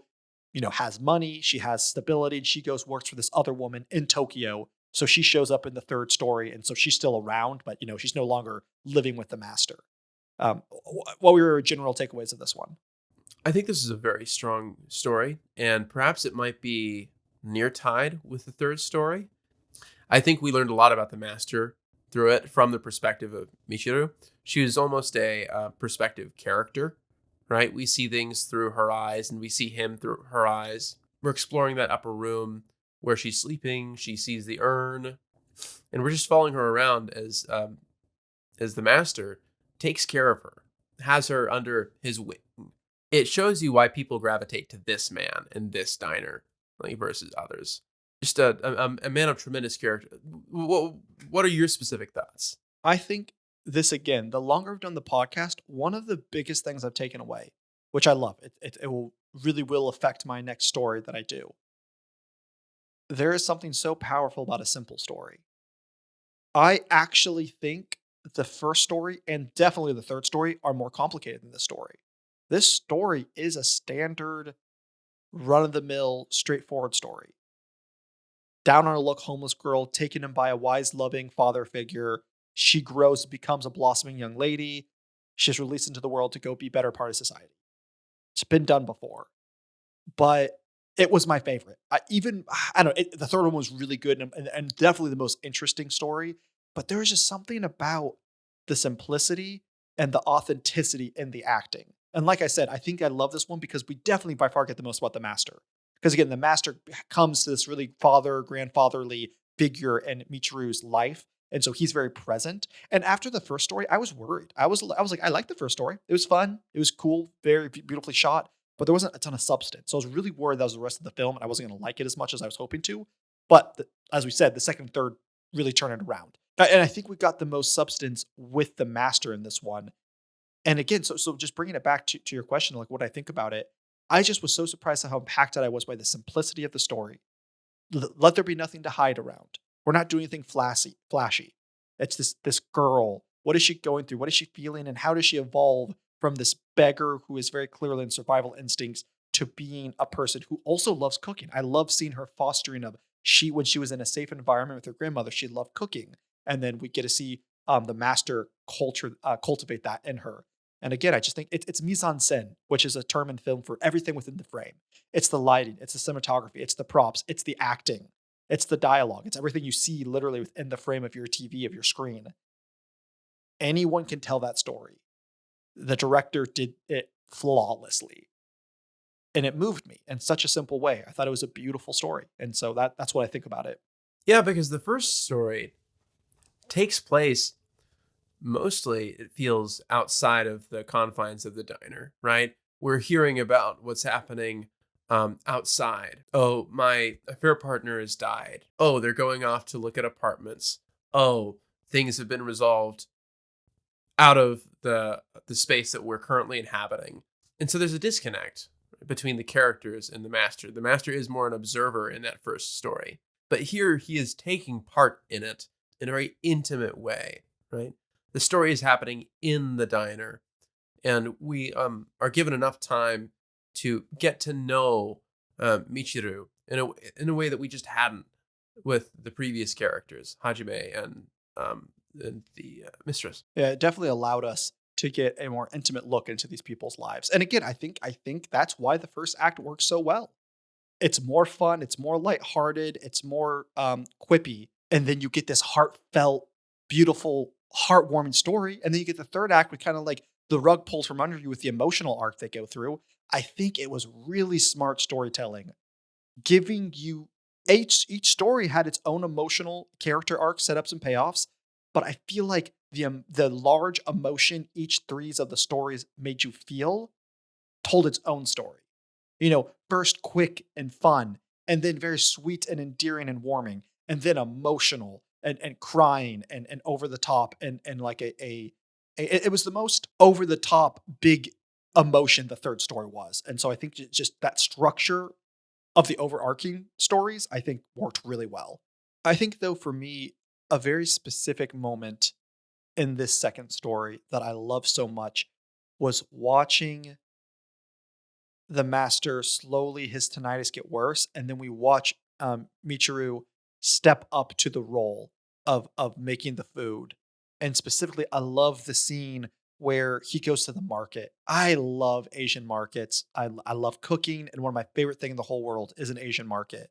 has money, she has stability, and she goes works for this other woman in Tokyo. So she shows up in the third story, and so she's still around, but she's no longer living with the master. What were your general takeaways of this one? I think this is a very strong story, and perhaps it might be near tied with the third story. I think we learned a lot about the master through it from the perspective of Michiru. She was almost a perspective character, right? We see things through her eyes and we see him through her eyes. We're exploring that upper room where she's sleeping. She sees the urn, and we're just following her around as the master takes care of her, has her under his wing. It shows you why people gravitate to this man and this diner versus others. Just a man of tremendous character. What are your specific thoughts? I think this, again, the longer I've done the podcast, one of the biggest things I've taken away, which I love, it will affect my next story that I do. There is something so powerful about a simple story. I actually think the first story and definitely the third story are more complicated than this story. This story is a standard, run-of-the-mill, straightforward story. Down on her luck homeless girl taken in by a wise, loving father figure. She grows and becomes a blossoming young lady. She's released into the world to go be a better part of society. It's been done before. But it was my favorite. The third one was really good and definitely the most interesting story. But there was just something about the simplicity and the authenticity in the acting. And like I said, I think I love this one because we definitely by far get the most about the master. Because again, the master comes to this really grandfatherly figure in Michiru's life. And so he's very present. And after the first story, I was worried. I was like, I liked the first story. It was fun. It was cool, very beautifully shot, but there wasn't a ton of substance. So I was really worried that was the rest of the film and I wasn't going to like it as much as I was hoping to. But as we said, the second and third really turned it around. And I think we got the most substance with the master in this one. And again, so just bringing it back to your question, like what I think about it, I just was so surprised at how impacted I was by the simplicity of the story. Let there be nothing to hide around. We're not doing anything flashy. It's this girl. What is she going through? What is she feeling? And how does she evolve from this beggar who is very clearly in survival instincts to being a person who also loves cooking? I love seeing her fostering of when she was in a safe environment with her grandmother, she loved cooking. And then we get to see the master cultivate that in her. And again, I just think it's mise en scène, which is a term in film for everything within the frame. It's the lighting, it's the cinematography, it's the props, it's the acting, it's the dialogue, it's everything you see literally within the frame of your TV, of your screen. Anyone can tell that story. The director did it flawlessly. And it moved me in such a simple way. I thought it was a beautiful story. And so that's what I think about it. Yeah, because the first story takes place mostly, it feels, outside of the confines of the diner, right? We're hearing about what's happening outside. Oh, my affair partner has died. Oh, they're going off to look at apartments. Oh, things have been resolved out of the space that we're currently inhabiting. And so there's a disconnect between the characters and the master. The master is more an observer in that first story. But here he is taking part in it in a very intimate way, right? The story is happening in the diner, and we are given enough time to get to know Michiru in a way that we just hadn't with the previous characters, Hajime and the mistress. Yeah, it definitely allowed us to get a more intimate look into these people's lives. And again, I think that's why the first act works so well. It's more fun, it's more lighthearted, it's more quippy, and then you get this heartfelt, beautiful, heartwarming story. And then you get the third act with kind of like the rug pulled from under you with the emotional arc they go through. I think it was really smart storytelling, giving you each story had its own emotional character arc, setups and payoffs. But I feel like the large emotion each threes of the stories made you feel told its own story. First quick and fun, and then very sweet and endearing and warming, and then emotional and crying and over the top and like it was the most over the top big emotion the third story was. And so I think just that structure of the overarching stories, I think worked really well. I think though for me, a very specific moment in this second story that I love so much was watching the master slowly his tinnitus get worse, and then we watch Michiru step up to the role of making the food. And specifically, I love the scene where he goes to the market. I love Asian markets. I love cooking, and one of my favorite things in the whole world is an Asian market.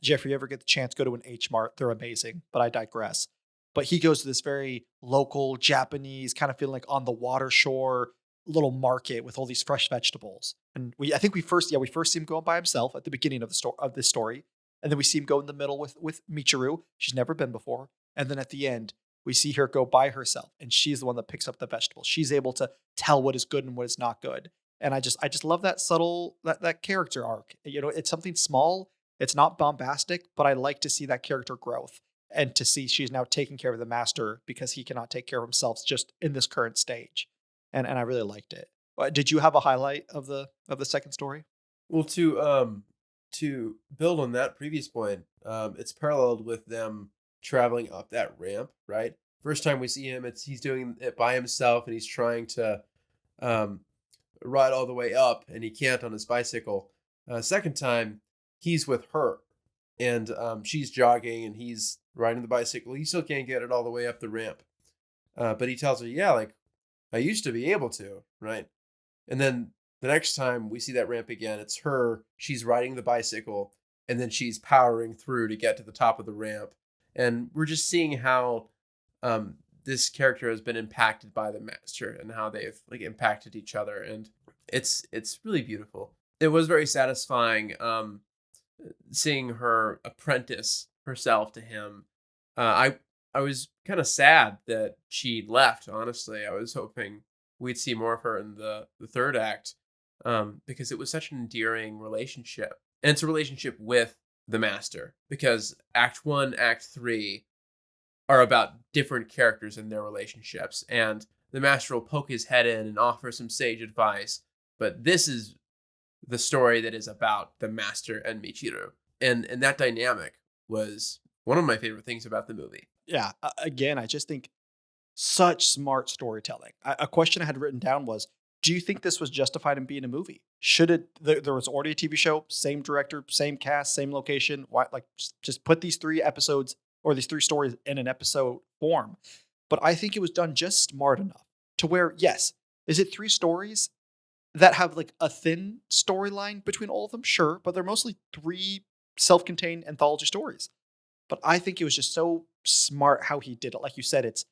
Jeffrey, you ever get the chance, go to an H Mart? They're amazing, but I digress. But he goes to this very local Japanese, kind of feeling like on the water shore little market with all these fresh vegetables. And I think we first see him go by himself at the beginning of this story, and then we see him go in the middle with Michiru. She's never been before, and then at the end we see her go by herself, and she's the one that picks up the vegetables. She's able to tell what is good and what is not good. And I just love that subtle that character arc. It's something small. It's not bombastic, but I like to see that character growth and to see she's now taking care of the master because he cannot take care of himself just in this current stage. And I really liked it. Did you have a highlight of the second story? Well, to build on that previous point, it's paralleled with them traveling up that ramp, right? First time we see him, he's doing it by himself, and he's trying to ride all the way up, and he can't on his bicycle. Second time, he's with her, and she's jogging, and he's riding the bicycle. He still can't get it all the way up the ramp, but he tells her, "Yeah, like I used to be able to," right? And then the next time we see that ramp again, it's her. She's riding the bicycle, and then she's powering through to get to the top of the ramp. And we're just seeing how this character has been impacted by the master and how they've like impacted each other. And it's really beautiful. It was very satisfying seeing her apprentice herself to him. I was kind of sad that she left, honestly. I was hoping we'd see more of her in the third act because it was such an endearing relationship. And it's a relationship with the master because Act 1, Act 3 are about different characters and their relationships. And the master will poke his head in and offer some sage advice. But this is the story that is about the master and Michiru. And that dynamic was one of my favorite things about the movie. Yeah. Again, I just think such smart storytelling. A question I had written down was, do you think this was justified in being a movie? Should it, there was already a TV show, same director, same cast, same location. Why, like, just put these 3 episodes or these 3 stories in an episode form. But I think it was done just smart enough to where, yes, is it 3 stories that have like a thin storyline between all of them? Sure. But they're mostly 3 self-contained anthology stories. But I think it was just so smart how he did it. Like you said, it's,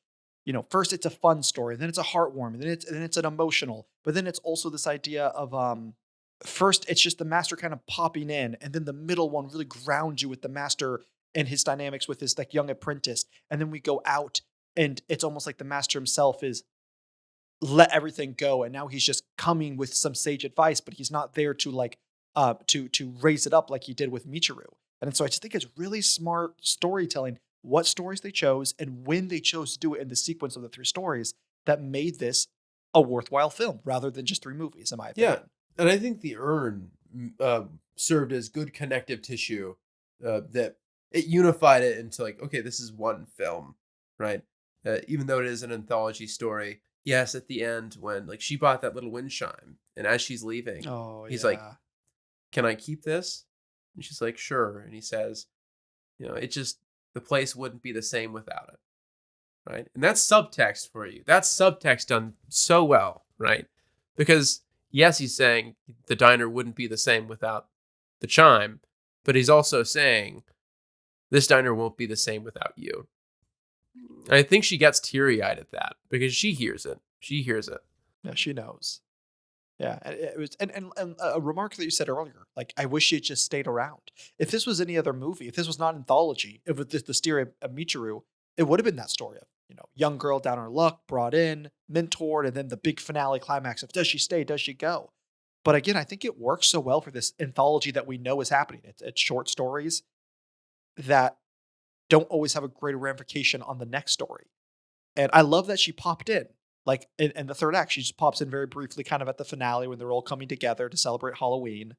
first it's a fun story, then it's a heartwarming, then it's an emotional, but then it's also this idea of first it's just the master kind of popping in, and then the middle one really grounds you with the master and his dynamics with his like young apprentice, and then we go out and it's almost like the master himself is let everything go, and now he's just coming with some sage advice, but he's not there to like to raise it up like he did with Michiru. And so I just think it's really smart storytelling, what stories they chose and when they chose to do it in the sequence of the 3 stories that made this a worthwhile film rather than just 3 movies, in my opinion. Yeah. And I think the urn served as good connective tissue that it unified it into like, okay, this is one film, right? Even though it is an anthology story. Yes, at the end when like she bought that little wind chime, and as she's leaving, he's like, "Can I keep this?" And she's like, "Sure." And he says, the place wouldn't be the same without it, right? And that's subtext for you. That's subtext done so well, right? Because yes, he's saying the diner wouldn't be the same without the chime, but he's also saying this diner won't be the same without you. And I think she gets teary-eyed at that because she hears it. She hears it. Yeah, she knows. Yeah, it was, and a remark that you said earlier, like, I wish she had just stayed around. If this was any other movie, if this was not anthology, if it was the story of Michiru, it would have been that story of, young girl down on her luck, brought in, mentored, and then the big finale climax of does she stay, does she go? But again, I think it works so well for this anthology that we know is happening. It's short stories that don't always have a greater ramification on the next story. And I love that she popped in. Like in the 3rd act, she just pops in very briefly, kind of at the finale when they're all coming together to celebrate Halloween.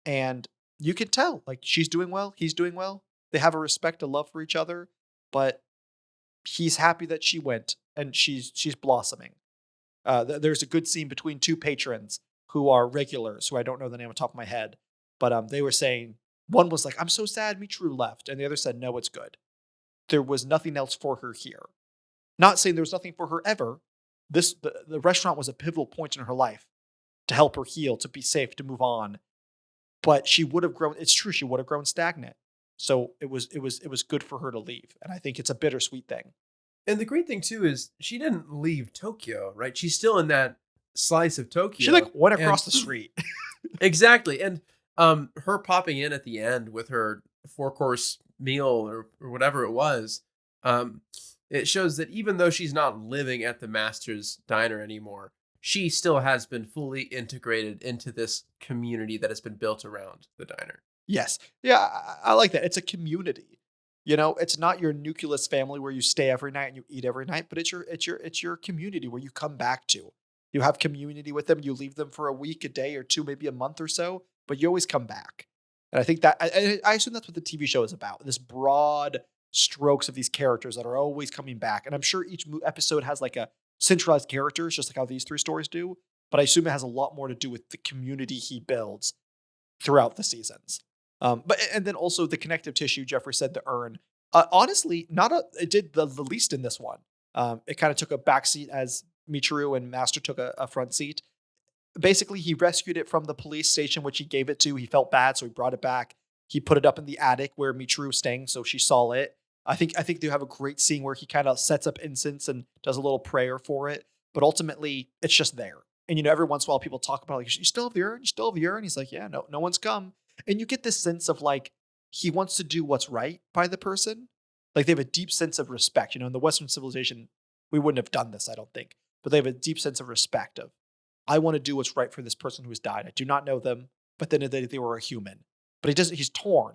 And you can tell, like, she's doing well, he's doing well. They have a respect, a love for each other, but he's happy that she went and she's blossoming. There's a good scene between 2 patrons who are regulars, who I don't know the name on top of my head, but they were saying, one was like, "I'm so sad Michiru left," and the other said, "No, it's good. There was nothing else for her here." Not saying there was nothing for her ever. The restaurant was a pivotal point in her life to help her heal, to be safe, to move on. But she would have grown. It's true, she would have grown stagnant. So it was good for her to leave, and I think it's a bittersweet thing. And the great thing too is she didn't leave Tokyo, right? She's still in that slice of Tokyo. She like went across the street. Exactly, and her popping in at the end with her 4-course meal or whatever it was, it shows that even though she's not living at the master's diner anymore, she still has been fully integrated into this community that has been built around the diner. Yes. Yeah, I like that. It's a community. It's not your nucleus family where you stay every night and you eat every night, but it's your community where you come back to. You have community with them. You leave them for a week, a day or 2, maybe a month or so, but you always come back. And I think that I assume that's what the TV show is about. This broad strokes of these characters that are always coming back. And I'm sure each episode has like a centralized characters, just like how these 3 stories do. But I assume it has a lot more to do with the community he builds throughout the seasons. And then also the connective tissue. Jeffrey said the urn. Honestly, it did the least in this one. It kind of took a backseat as Michiru and Master took a front seat. Basically, he rescued it from the police station, which he gave it to. He felt bad, so he brought it back. He put it up in the attic where Michiru was staying, so she saw it. I think they have a great scene where he kind of sets up incense and does a little prayer for it. But ultimately, it's just there. And every once in a while, people talk about like, "You still have the urn? You still have the urn?" He's like, "Yeah, no one's come." And you get this sense of like he wants to do what's right by the person. Like they have a deep sense of respect. In the Western civilization, we wouldn't have done this, I don't think. But they have a deep sense of respect of, I want to do what's right for this person who has died. I do not know them, but then they were a human. But he's torn.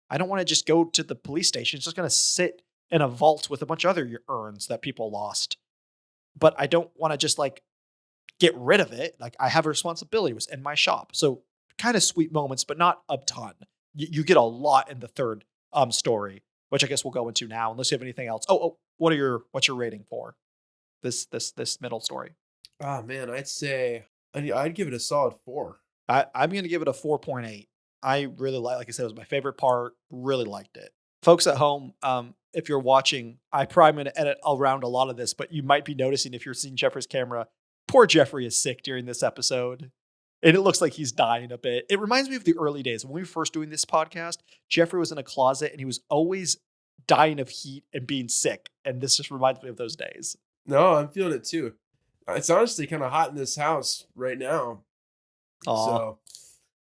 I don't want to just go to the police station. It's just going to sit in a vault with a bunch of other urns that people lost. But I don't want to just like get rid of it. Like I have a responsibility. It was in my shop. So kind of sweet moments, but not a ton. You get a lot in the third story, which I guess we'll go into now, unless you have anything else. What's your rating for this middle story? Oh man, I'd give it a solid 4. I'm going to give it a 4.8. I really like I said, it was my favorite part. Really liked it. Folks at home, if you're watching, I probably going to edit around a lot of this, but you might be noticing if you're seeing Jeffrey's camera, poor Jeffrey is sick during this episode. And it looks like he's dying a bit. It reminds me of the early days. When we were first doing this podcast, Jeffrey was in a closet and he was always dying of heat and being sick. And this just reminds me of those days. No, I'm feeling it too. It's honestly kind of hot in this house right now. Aw. So,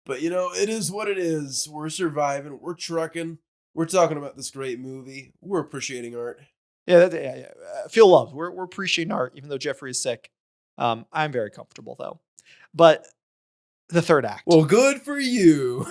but it is what it is. We're surviving. We're trucking. We're talking about this great movie. We're appreciating art. Yeah. Feel loved. We're appreciating art, even though Jeffrey is sick. I'm very comfortable though. But the third act. Well, good for you.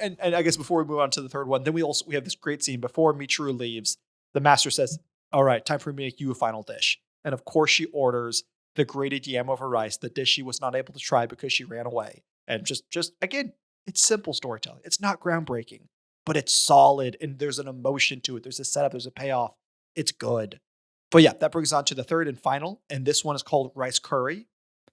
And I guess before we move on to the third one, then we have this great scene before Michiru leaves. The master says, "All right, time for me to make you a final dish." And of course, she orders the grated yam over rice, the dish she was not able to try because she ran away. And just again, it's simple storytelling. It's not groundbreaking, but it's solid, and there's an emotion to it. There's a setup. There's a payoff. It's good. But yeah, that brings us on to the third and final, and this one is called Rice Curry.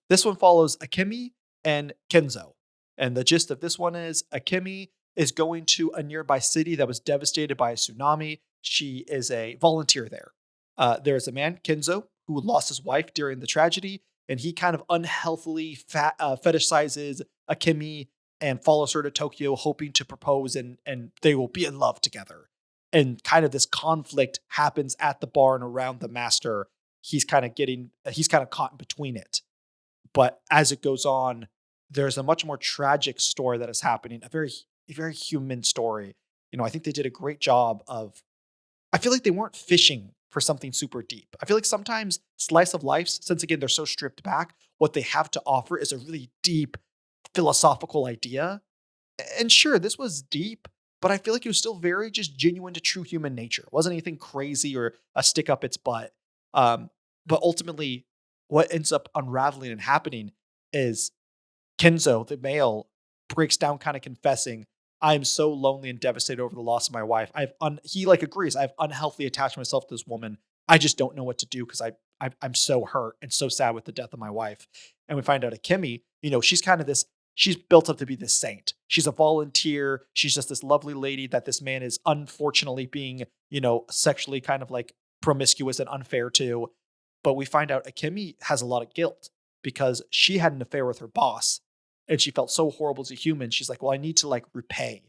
This one follows Akemi and Kenzo. And the gist of this one is Akemi is going to a nearby city that was devastated by a tsunami. She is a volunteer there. There is a man, Kenzo, who lost his wife during the tragedy, and he kind of unhealthily fetishizes Akemi and follows her to Tokyo, hoping to propose and they will be in love together. And kind of this conflict happens at the bar and around the master. He's kind of caught in between it. But as it goes on, there's a much more tragic story that is happening, a very human story. I think they did a great job of, I feel like they weren't fishing for something super deep. I feel like sometimes slice of lives, since again, they're so stripped back, what they have to offer is a really deep philosophical idea. And sure, this was deep, but I feel like it was still very just genuine to true human nature. It wasn't anything crazy or a stick up its butt. But ultimately, what ends up unraveling and happening is Kenzo, the male, breaks down kind of confessing, "I am so lonely and devastated over the loss of my wife. He agrees, I have unhealthily attached myself to this woman. I just don't know what to do because I'm so hurt and so sad with the death of my wife." And we find out Akemi, she's kind of this, she's built up to be this saint. She's a volunteer. She's just this lovely lady that this man is unfortunately being, sexually kind of like promiscuous and unfair to. But we find out Akemi has a lot of guilt because she had an affair with her boss and she felt so horrible as a human. She's like, well, I need to repay.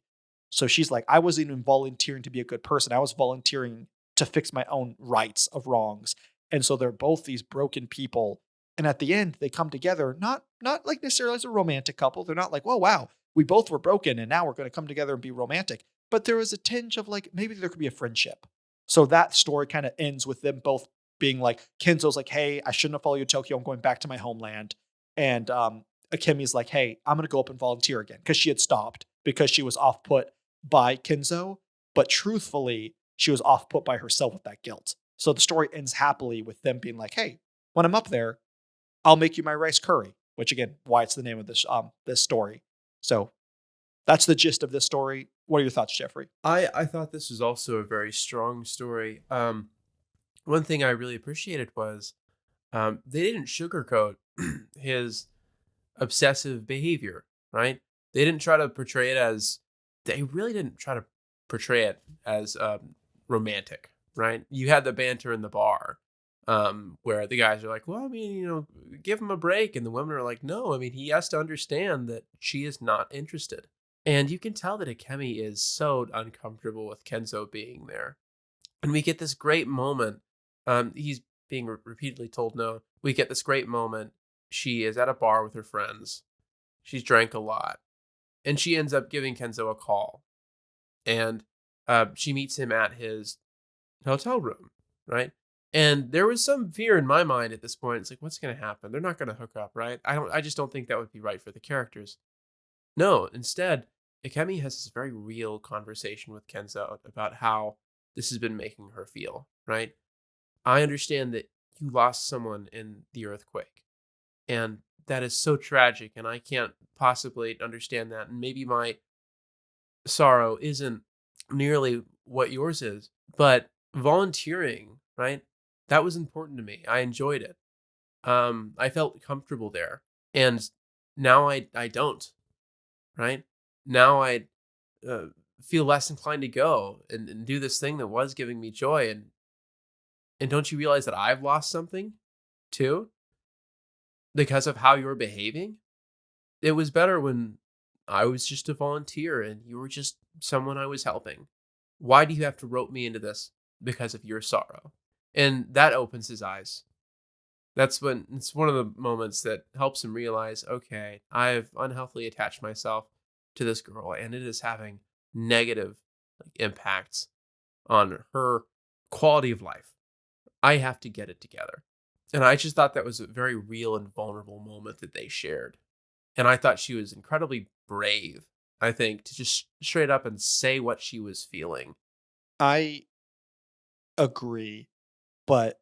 So she's like, I wasn't even volunteering to be a good person. I was volunteering to fix my own rights of wrongs. And so they're both these broken people. And at the end, they come together, not like necessarily as a romantic couple. They're not like, "Whoa, wow, we both were broken and now we're going to come together and be romantic." But there is a tinge of maybe there could be a friendship. So that story kind of ends with them both being like, Kenzo's like, "Hey, I shouldn't have followed you to Tokyo. I'm going back to my homeland." And Akemi's like, "Hey, I'm going to go up and volunteer again," because she had stopped because she was off put by Kenzo. But truthfully, she was off put by herself with that guilt. So the story ends happily with them being like, "Hey, when I'm up there, I'll make you my rice curry," which again, why it's the name of this story. So that's the gist of this story. What are your thoughts, Jeffrey? I thought this was also a very strong story. One thing I really appreciated was they didn't sugarcoat his obsessive behavior, right? They didn't try to portray it as, they really didn't try to portray it as romantic, right? You had the banter in the bar where the guys are like, well, I mean, give him a break. And the women are like, no, I mean, he has to understand that she is not interested. And you can tell that Akemi is so uncomfortable with Kenzo being there. And we get this great moment. He's being repeatedly told no. We get this great moment. She is at a bar with her friends. She's drank a lot. And she ends up giving Kenzo a call. And she meets him at his hotel room, right? And there was some fear in my mind at this point. It's like, what's going to happen? They're not going to hook up, right? I just don't think that would be right for the characters. No, instead, Akemi has this very real conversation with Kenzo about how this has been making her feel, right? I understand that you lost someone in the earthquake, and that is so tragic, and I can't possibly understand that. And maybe my sorrow isn't nearly what yours is, but volunteering, right? That was important to me. I enjoyed it. I felt comfortable there, and now I don't, right? Now I uh, feel less inclined to go and do this thing that was giving me joy. And don't you realize that I've lost something too because of how you're behaving? It was better when I was just a volunteer and you were just someone I was helping. Why do you have to rope me into this because of your sorrow? And that opens his eyes. That's when it's one of the moments that helps him realize, okay, I've unhealthily attached myself to this girl and it is having negative impacts on her quality of life. I have to get it together. And I just thought that was a very real and vulnerable moment that they shared. And I thought she was incredibly brave, I think, to just straight up and say what she was feeling. I agree, but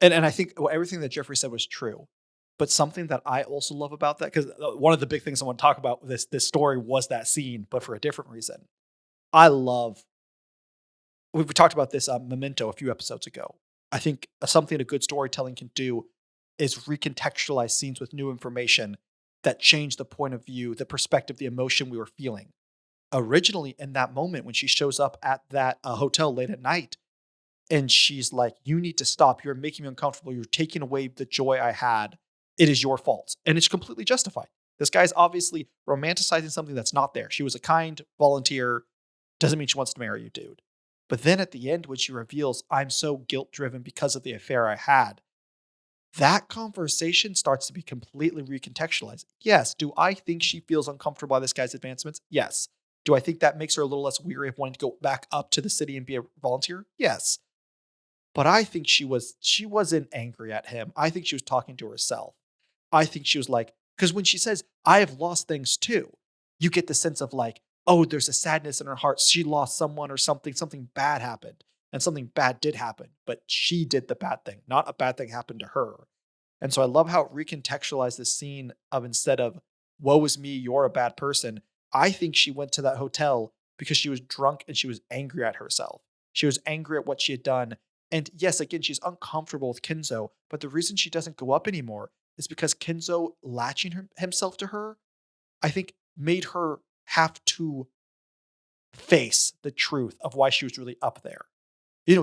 and I think everything that Jeffrey said was true. But something that I also love about that, because one of the big things I want to talk about with this story was that scene, but for a different reason. I love. We talked about this Memento a few episodes ago. I think something a good storytelling can do is recontextualize scenes with new information that change the point of view, the perspective, the emotion we were feeling. Originally, in that moment when she shows up at that hotel late at night, and she's like, "You need to stop. You're making me uncomfortable. You're taking away the joy I had. It is your fault." And it's completely justified. This guy's obviously romanticizing something that's not there. She was a kind volunteer. Doesn't mean she wants to marry you, dude. But then at the end, when she reveals, "I'm so guilt driven because of the affair I had," that conversation starts to be completely recontextualized. Yes. Do I think she feels uncomfortable by this guy's advancements? Yes. Do I think that makes her a little less weary of wanting to go back up to the city and be a volunteer? Yes. But I think she wasn't angry at him. I think she was talking to herself. I think she was like, because when she says, "I have lost things too," you get the sense of like, oh, there's a sadness in her heart. She lost someone or something bad happened. And something bad did happen, but she did the bad thing, not a bad thing happened to her. And so I love how it recontextualized this scene of, instead of, "Woe is me, you're a bad person," I think she went to that hotel because she was drunk and she was angry at herself. She was angry at what she had done. And yes, again, she's uncomfortable with Kenzo, but the reason she doesn't go up anymore is because Kenzo latching himself to her, I think, made her have to face the truth of why she was really up there.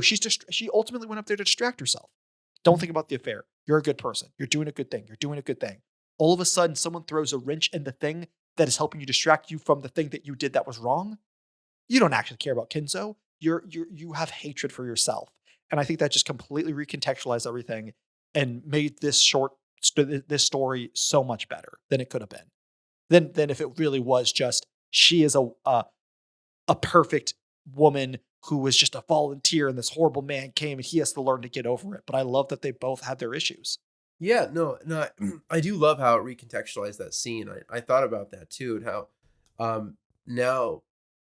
She ultimately went up there to distract herself. Don't think about the affair. You're a good person. You're doing a good thing. You're doing a good thing. All of a sudden, someone throws a wrench in the thing that is helping you distract you from the thing that you did that was wrong. You don't actually care about Kenzo. You have hatred for yourself. And I think that just completely recontextualized everything and made this story so much better than it could have been. Than if it really was just she is a perfect woman who was just a volunteer and this horrible man came and he has to learn to get over it. But I love that they both had their issues. Yeah, no, I do love how it recontextualized that scene. I thought about that too, and how now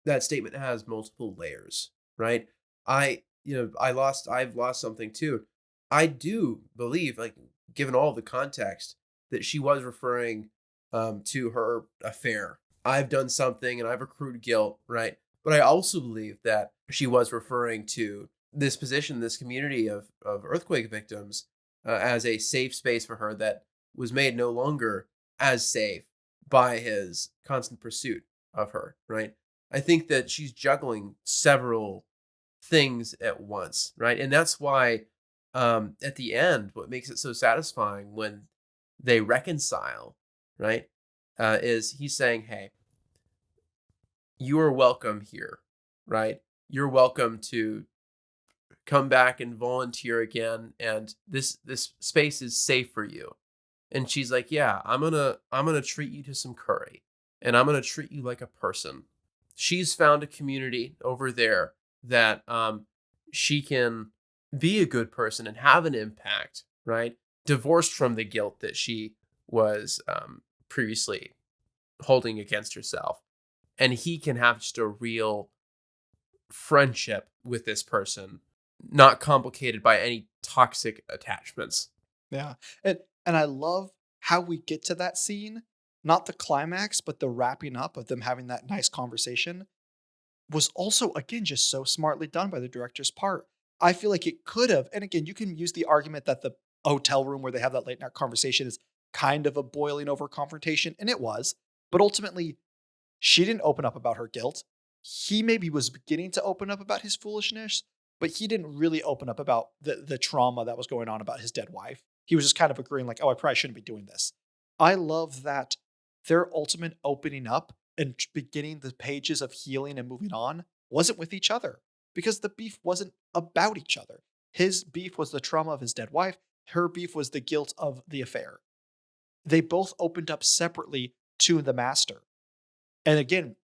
that statement has multiple layers, right? I've lost something too. I do believe, like, given all the context, that she was referring to her affair. I've done something and I've accrued guilt, right? But I also believe that she was referring to this position, this community of earthquake victims, as a safe space for her that was made no longer as safe by his constant pursuit of her, right? I think that she's juggling several things at once, right? And that's why at the end, what makes it so satisfying when they reconcile, right, is he's saying, "Hey, you are welcome here, right? You're welcome to come back and volunteer again, and this space is safe for you." And she's like, "Yeah, I'm gonna treat you to some curry, and I'm gonna treat you like a person." She's found a community over there that she can be a good person and have an impact, right? Divorced from the guilt that she was previously holding against herself. And he can have just a real friendship with this person, not complicated by any toxic attachments. Yeah. And I love how we get to that scene, not the climax, but the wrapping up of them having that nice conversation, was also, again, just so smartly done by the director's part. I feel like it could have, and again, you can use the argument that the hotel room where they have that late night conversation is kind of a boiling over confrontation, and it was, but ultimately, she didn't open up about her guilt. He maybe was beginning to open up about his foolishness, but he didn't really open up about the trauma that was going on about his dead wife. He was just kind of agreeing, like, oh, I probably shouldn't be doing this. I love that their ultimate opening up and beginning the pages of healing and moving on wasn't with each other because the beef wasn't about each other. His beef was the trauma of his dead wife. Her beef was the guilt of the affair. They both opened up separately to the master. And again,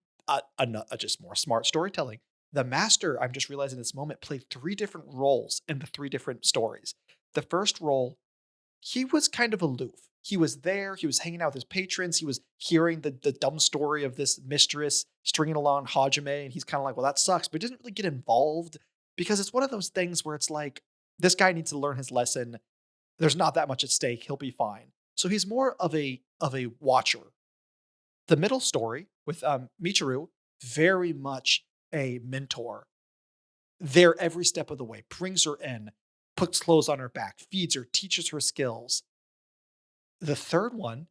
just more smart storytelling. The master, I'm just realizing in this moment, played 3 different roles in the 3 different stories. The first role, he was kind of aloof. He was there, he was hanging out with his patrons, he was hearing the dumb story of this mistress stringing along Hajime, and he's kind of like, well, that sucks, but he doesn't really get involved because it's one of those things where it's like, this guy needs to learn his lesson. There's not that much at stake. He'll be fine. So he's more of a watcher. The middle story with Michiru, very much a mentor. There every step of the way, brings her in, puts clothes on her back, feeds her, teaches her skills. The third one,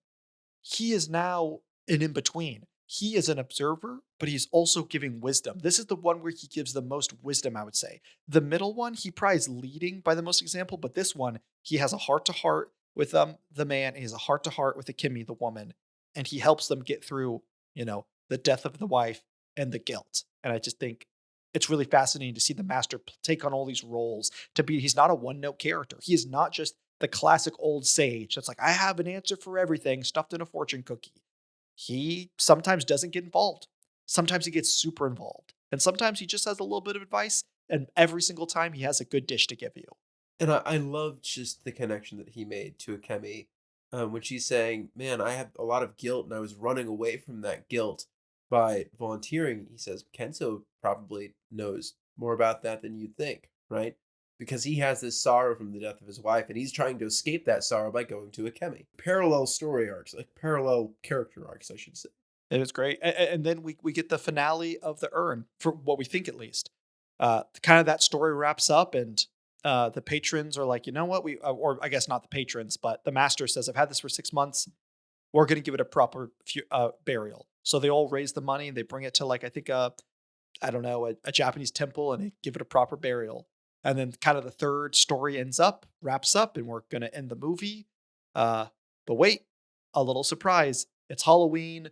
he is now an in-between. He is an observer, but he's also giving wisdom. This is the one where he gives the most wisdom, I would say. The middle one, he probably is leading by the most example, but this one, he has a heart-to-heart with the man, and he has a heart-to-heart with Akemi, the woman, and he helps them get through, the death of the wife and the guilt. And I just think it's really fascinating to see the master take on all these roles he's not a one-note character. He is not just the classic old sage that's like, I have an answer for everything stuffed in a fortune cookie. He sometimes doesn't get involved. Sometimes he gets super involved. And sometimes he just has a little bit of advice. And every single time he has a good dish to give you. And I love just the connection that he made to Akemi when she's saying, man, I have a lot of guilt and I was running away from that guilt by volunteering. He says, Kenzo probably knows more about that than you'd think, right? Because he has this sorrow from the death of his wife, and he's trying to escape that sorrow by going to Akemi. Parallel story arcs, like parallel character arcs, I should say. It is great. And then we get the finale of the urn, for what we think at least. Kind of that story wraps up, and the patrons are like, you know what? Or I guess not the patrons, but the master says, I've had this for 6 months. We're going to give it a proper burial. So they all raise the money, and they bring it to, like, I think, I don't know, a Japanese temple, and they give it a proper burial. And then kind of the third story wraps up, and we're going to end the movie. But wait, a little surprise. It's Halloween.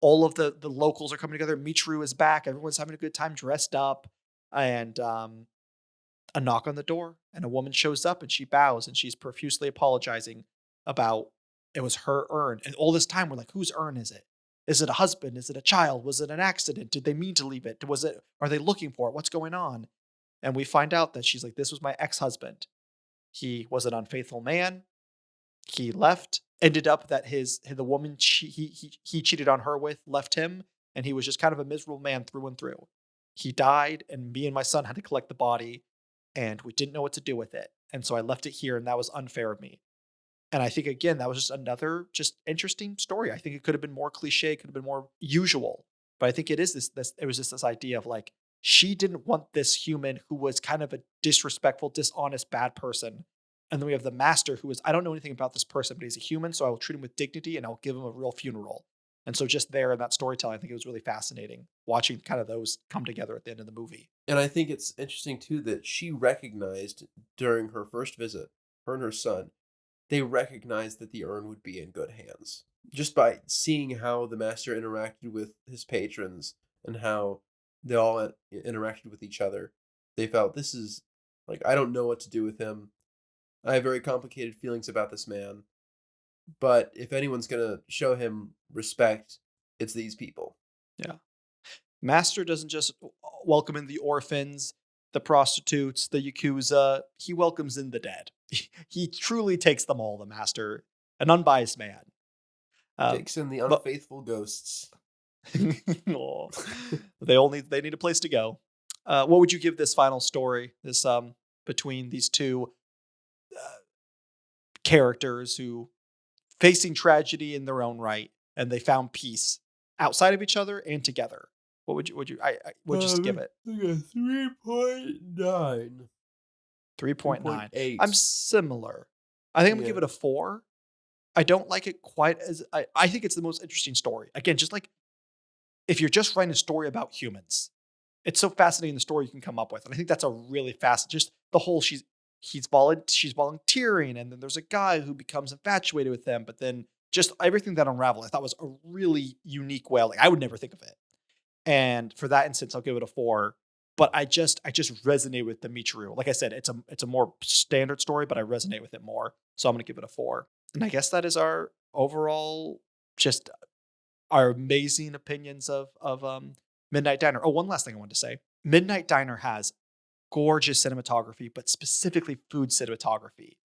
All of the locals are coming together. Michiru is back. Everyone's having a good time dressed up. And a knock on the door, and a woman shows up, and she bows, and she's profusely apologizing about it was her urn. And all this time, we're like, whose urn is it? Is it a husband? Is it a child? Was it an accident? Did they mean to leave it? Are they looking for it? What's going on? And we find out that she's like, this was my ex-husband. He was an unfaithful man. He left. Ended up that the woman he cheated on her with left him, and he was just kind of a miserable man through and through. He died, and me and my son had to collect the body, and we didn't know what to do with it. And so I left it here, and that was unfair of me. And I think, again, that was just another just interesting story. I think it could have been more cliche, could have been more usual. But I think it is it was just this idea of, like, she didn't want this human who was kind of a disrespectful, dishonest, bad person. And then we have the master who is, I don't know anything about this person, but he's a human, so I will treat him with dignity and I'll give him a real funeral. And so just there in that storytelling, I think it was really fascinating watching kind of those come together at the end of the movie. And I think it's interesting, too, that she recognized during her first visit, her and her son, they recognized that the urn would be in good hands. Just by seeing how the master interacted with his patrons and how they all interacted with each other, they felt, this is, like, I don't know what to do with him. I have very complicated feelings about this man. But if anyone's going to show him respect, it's these people. Yeah. Master doesn't just welcome in the orphans, the prostitutes, the Yakuza. He welcomes in the dead. He truly takes them all, the master. An unbiased man. Takes in the unfaithful ghosts. They need a place to go. What would you give this final story? This between these two characters who facing tragedy in their own right, and they found peace outside of each other and together. What would you just give it? I got 3.9. 3.9. 3.8. I'm similar. I think I'm gonna Yeah. give it a 4. I don't like it quite as I think it's the most interesting story. Again, just like if you're just writing a story about humans, it's so fascinating the story you can come up with. And I think that's a really fast just the whole she's volunteering, and then there's a guy who becomes infatuated with them, but then just everything that unraveled I thought was a really unique way. Like I would never think of it. And for that instance, I'll give it a 4. But I just resonate with Dimitri. Like I said, it's a more standard story, but I resonate with it more. So I'm gonna give it a 4. And I guess that is our overall just our amazing opinions of Midnight Diner. Oh, one last thing I wanted to say. Midnight Diner has gorgeous cinematography, but specifically food cinematography.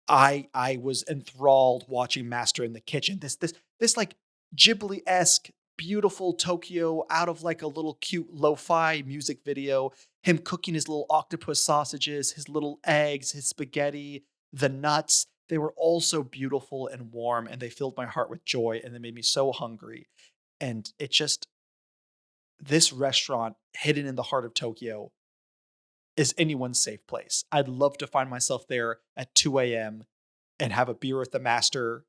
I was enthralled watching Master in the Kitchen. This like Ghibli-esque beautiful Tokyo out of like a little cute lo-fi music video, him cooking his little octopus sausages, his little eggs, his spaghetti, the nuts. They were all so beautiful and warm, and they filled my heart with joy, and they made me so hungry. And it just this restaurant hidden in the heart of Tokyo is anyone's safe place. I'd love to find myself there at 2 a.m. and have a beer with the master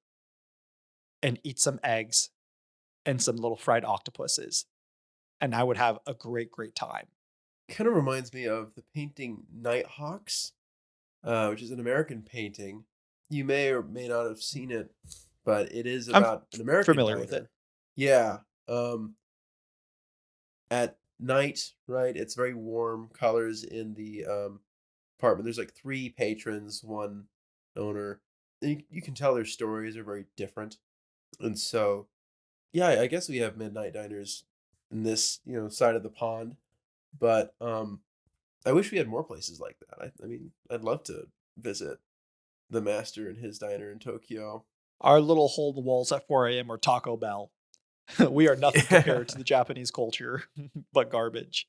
and eat some eggs and some little fried octopuses. And I would have a great, great time. Kind of reminds me of the painting Nighthawks, which is an American painting. You may or may not have seen it, but it is I'm about an American familiar with diner. it. Yeah. At night, right? It's very warm colors in the apartment. There's like 3 patrons, 1 owner. And you can tell their stories are very different. And so, yeah, I guess we have midnight diners in this, side of the pond. But I wish we had more places like that. I mean, I'd love to visit the master and his diner in Tokyo. Our little hole in the walls at 4 a.m. are Taco Bell. We are nothing compared to the Japanese culture, but garbage.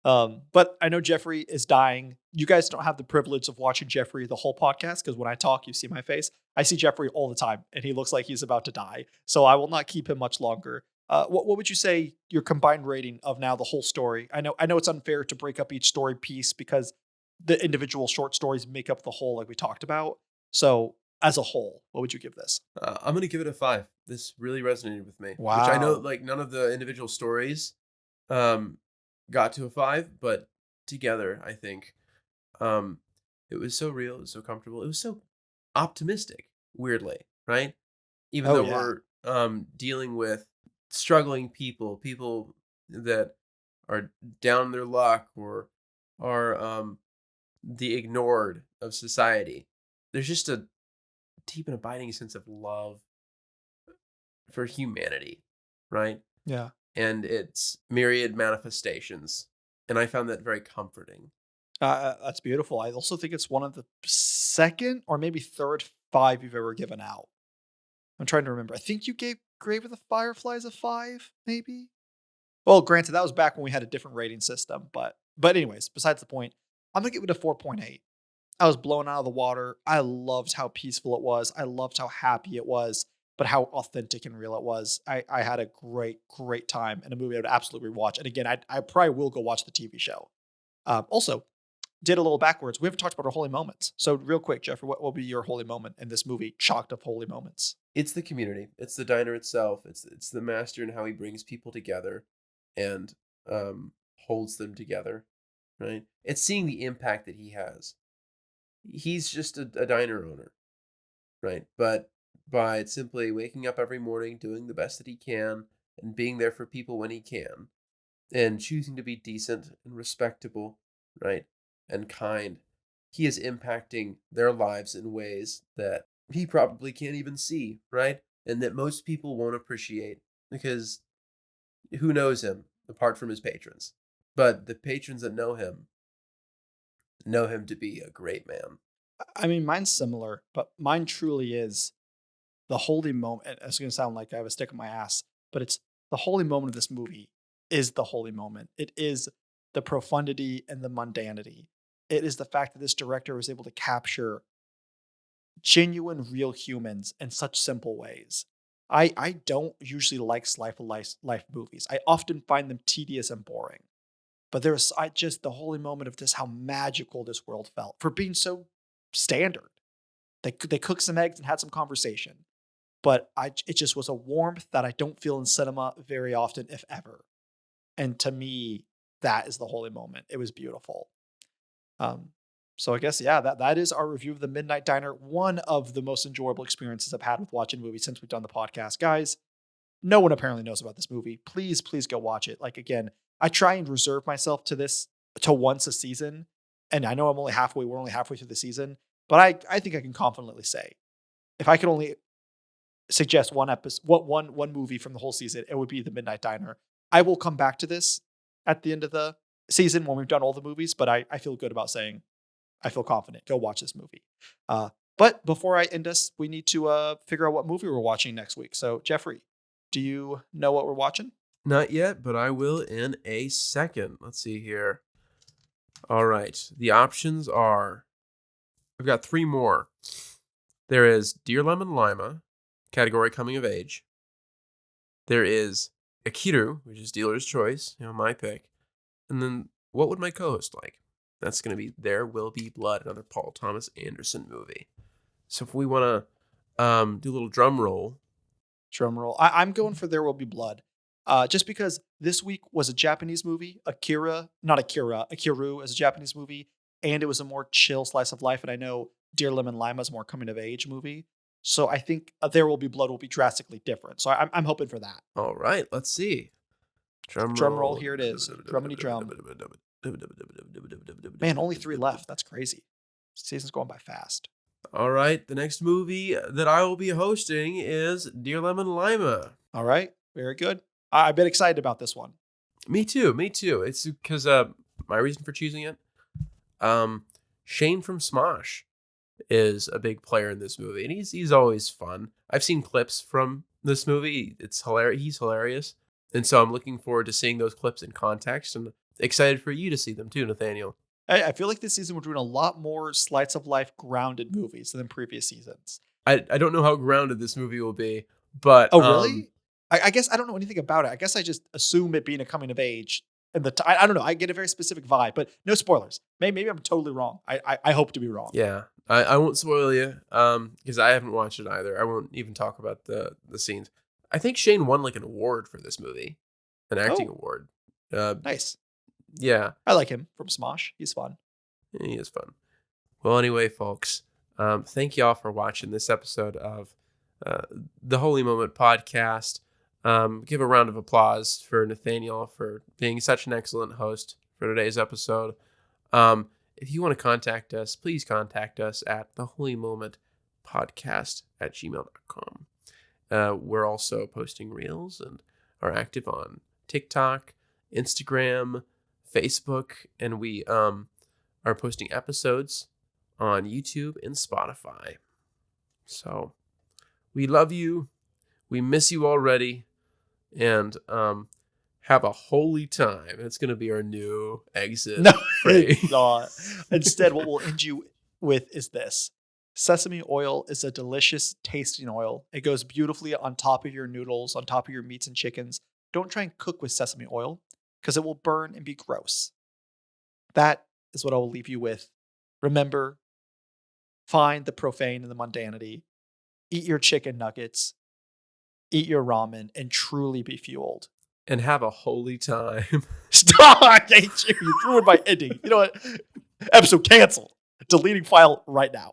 But I know Jeffrey is dying. You guys don't have the privilege of watching Jeffrey the whole podcast because when I talk, you see my face. I see Jeffrey all the time, and he looks like he's about to die. So I will not keep him much longer. What would you say your combined rating of now the whole story? I know it's unfair to break up each story piece because the individual short stories make up the whole, like we talked about. So as a whole, what would you give this? I'm gonna give it a 5. This really resonated with me, which I know Wow. like none of the individual stories um got to a 5, but together I think um it was so real, it was so comfortable, it was so optimistic, weirdly, right? Even Oh though yeah. we're dealing with struggling people that are down in their luck or are the ignored of society. There's just a deep and abiding sense of love for humanity, right? Yeah. And its myriad manifestations. And I found that very comforting. That's beautiful. I also think it's one of the second or maybe third 5 you've ever given out. I'm trying to remember. I think you gave Grave of the Fireflies a 5, maybe. Well, granted, that was back when we had a different rating system, but anyways, besides the point, I'm gonna give it a 4.8. I was blown out of the water. I loved how peaceful it was. I loved how happy it was, but how authentic and real it was. I had a great, great time in a movie I would absolutely rewatch. And again, I probably will go watch the TV show. Also, did a little backwards. We haven't talked about our holy moments. So, real quick, Jeffrey, what will be your holy moment in this movie, chocked of holy moments? It's the community. It's the diner itself. It's the master and how he brings people together and holds them together, right? It's seeing the impact that he has. He's just a diner owner, right? But by simply waking up every morning, doing the best that he can, and being there for people when he can, and choosing to be decent and respectable, right? And kind, he is impacting their lives in ways that he probably can't even see, right? And that most people won't appreciate because who knows him apart from his patrons? But the patrons that know him to be a great man. I mean, mine's similar, but mine truly is the holy moment. It's going to sound like I have a stick in my ass, but it's the holy moment of this movie is the holy moment. It is the profundity and the mundanity. It is the fact that this director was able to capture genuine, real humans in such simple ways. I don't usually like slice of life movies. I often find them tedious and boring. But there's I just the holy moment of just how magical this world felt for being so standard. They cooked some eggs and had some conversation, but it just was a warmth that I don't feel in cinema very often, if ever. And to me, that is the holy moment. It was beautiful. Um, so I guess that is our review of the Midnight Diner. One of the most enjoyable experiences I've had with watching movies since we've done the podcast, guys. No one apparently knows about this movie. Please, please go watch it. Like again, I try and reserve myself to once a season, and I know we're only halfway through the season, but I think I can confidently say, if I could only suggest one movie from the whole season, it would be The Midnight Diner. I will come back to this at the end of the season when we've done all the movies, but I feel good about saying I feel confident. Go watch this movie. But before I end us, we need to figure out what movie we're watching next week. So Jeffrey, do you know what we're watching? Not yet, but I will in a second. Let's see here. All right. The options are, I've got 3 more. There is Dear Lemon Lima, category coming of age. There is Akiru, which is dealer's choice, my pick. And then What Would My Co-Host Like? That's going to be There Will Be Blood, another Paul Thomas Anderson movie. So if we want to do a little drum roll. I'm going for There Will Be Blood. Just because this week was a Japanese movie, Akiru is a Japanese movie, and it was a more chill slice of life. And I know Dear Lemon Lima is a more coming of age movie. So I think There Will Be Blood will be drastically different. So I'm hoping for that. All right, let's see. Drum roll, here it is. Drummity drum. Man, only 3 left. That's crazy. Season's going by fast. All right, the next movie that I will be hosting is Dear Lemon Lima. All right, very good. I've been excited about this one. Me too. It's because my reason for choosing it, Shane from Smosh is a big player in this movie, and he's always fun. I've seen clips from this movie. It's hilarious. He's hilarious, and so I'm looking forward to seeing those clips in context, and excited for you to see them too, Nathaniel. I feel like this season we're doing a lot more slice of life grounded movies than previous seasons. I don't know how grounded this movie will be, but oh really? I guess I don't know anything about it. I guess I just assume it being a coming of age. And I don't know. I get a very specific vibe, but no spoilers. Maybe I'm totally wrong. I hope to be wrong. Yeah, I won't spoil you because I haven't watched it either. I won't even talk about the scenes. I think Shane won like an award for this movie, an acting award. Nice. Yeah, I like him from Smosh. He's fun. He is fun. Well, anyway, folks, thank you all for watching this episode of the Holy Moment podcast. Give a round of applause for Nathaniel for being such an excellent host for today's episode. If you want to contact us, please contact us at theholymomentpodcast@gmail.com. We're also posting reels and are active on TikTok, Instagram, Facebook, and we are posting episodes on YouTube and Spotify. So we love you. We miss you already. And have a holy time. It's going to be our new exit phrase. It's not. Instead, what we'll end you with is this. Sesame oil is a delicious tasting oil. It goes beautifully on top of your noodles, on top of your meats and chickens. Don't try and cook with sesame oil because it will burn and be gross. That is what I will leave you with. Remember, find the profane and the mundanity. Eat your chicken nuggets. Eat your ramen and truly be fueled. And have a holy time. Stop! I hate you. You ruined my ending. You know what? Episode canceled. Deleting file right now.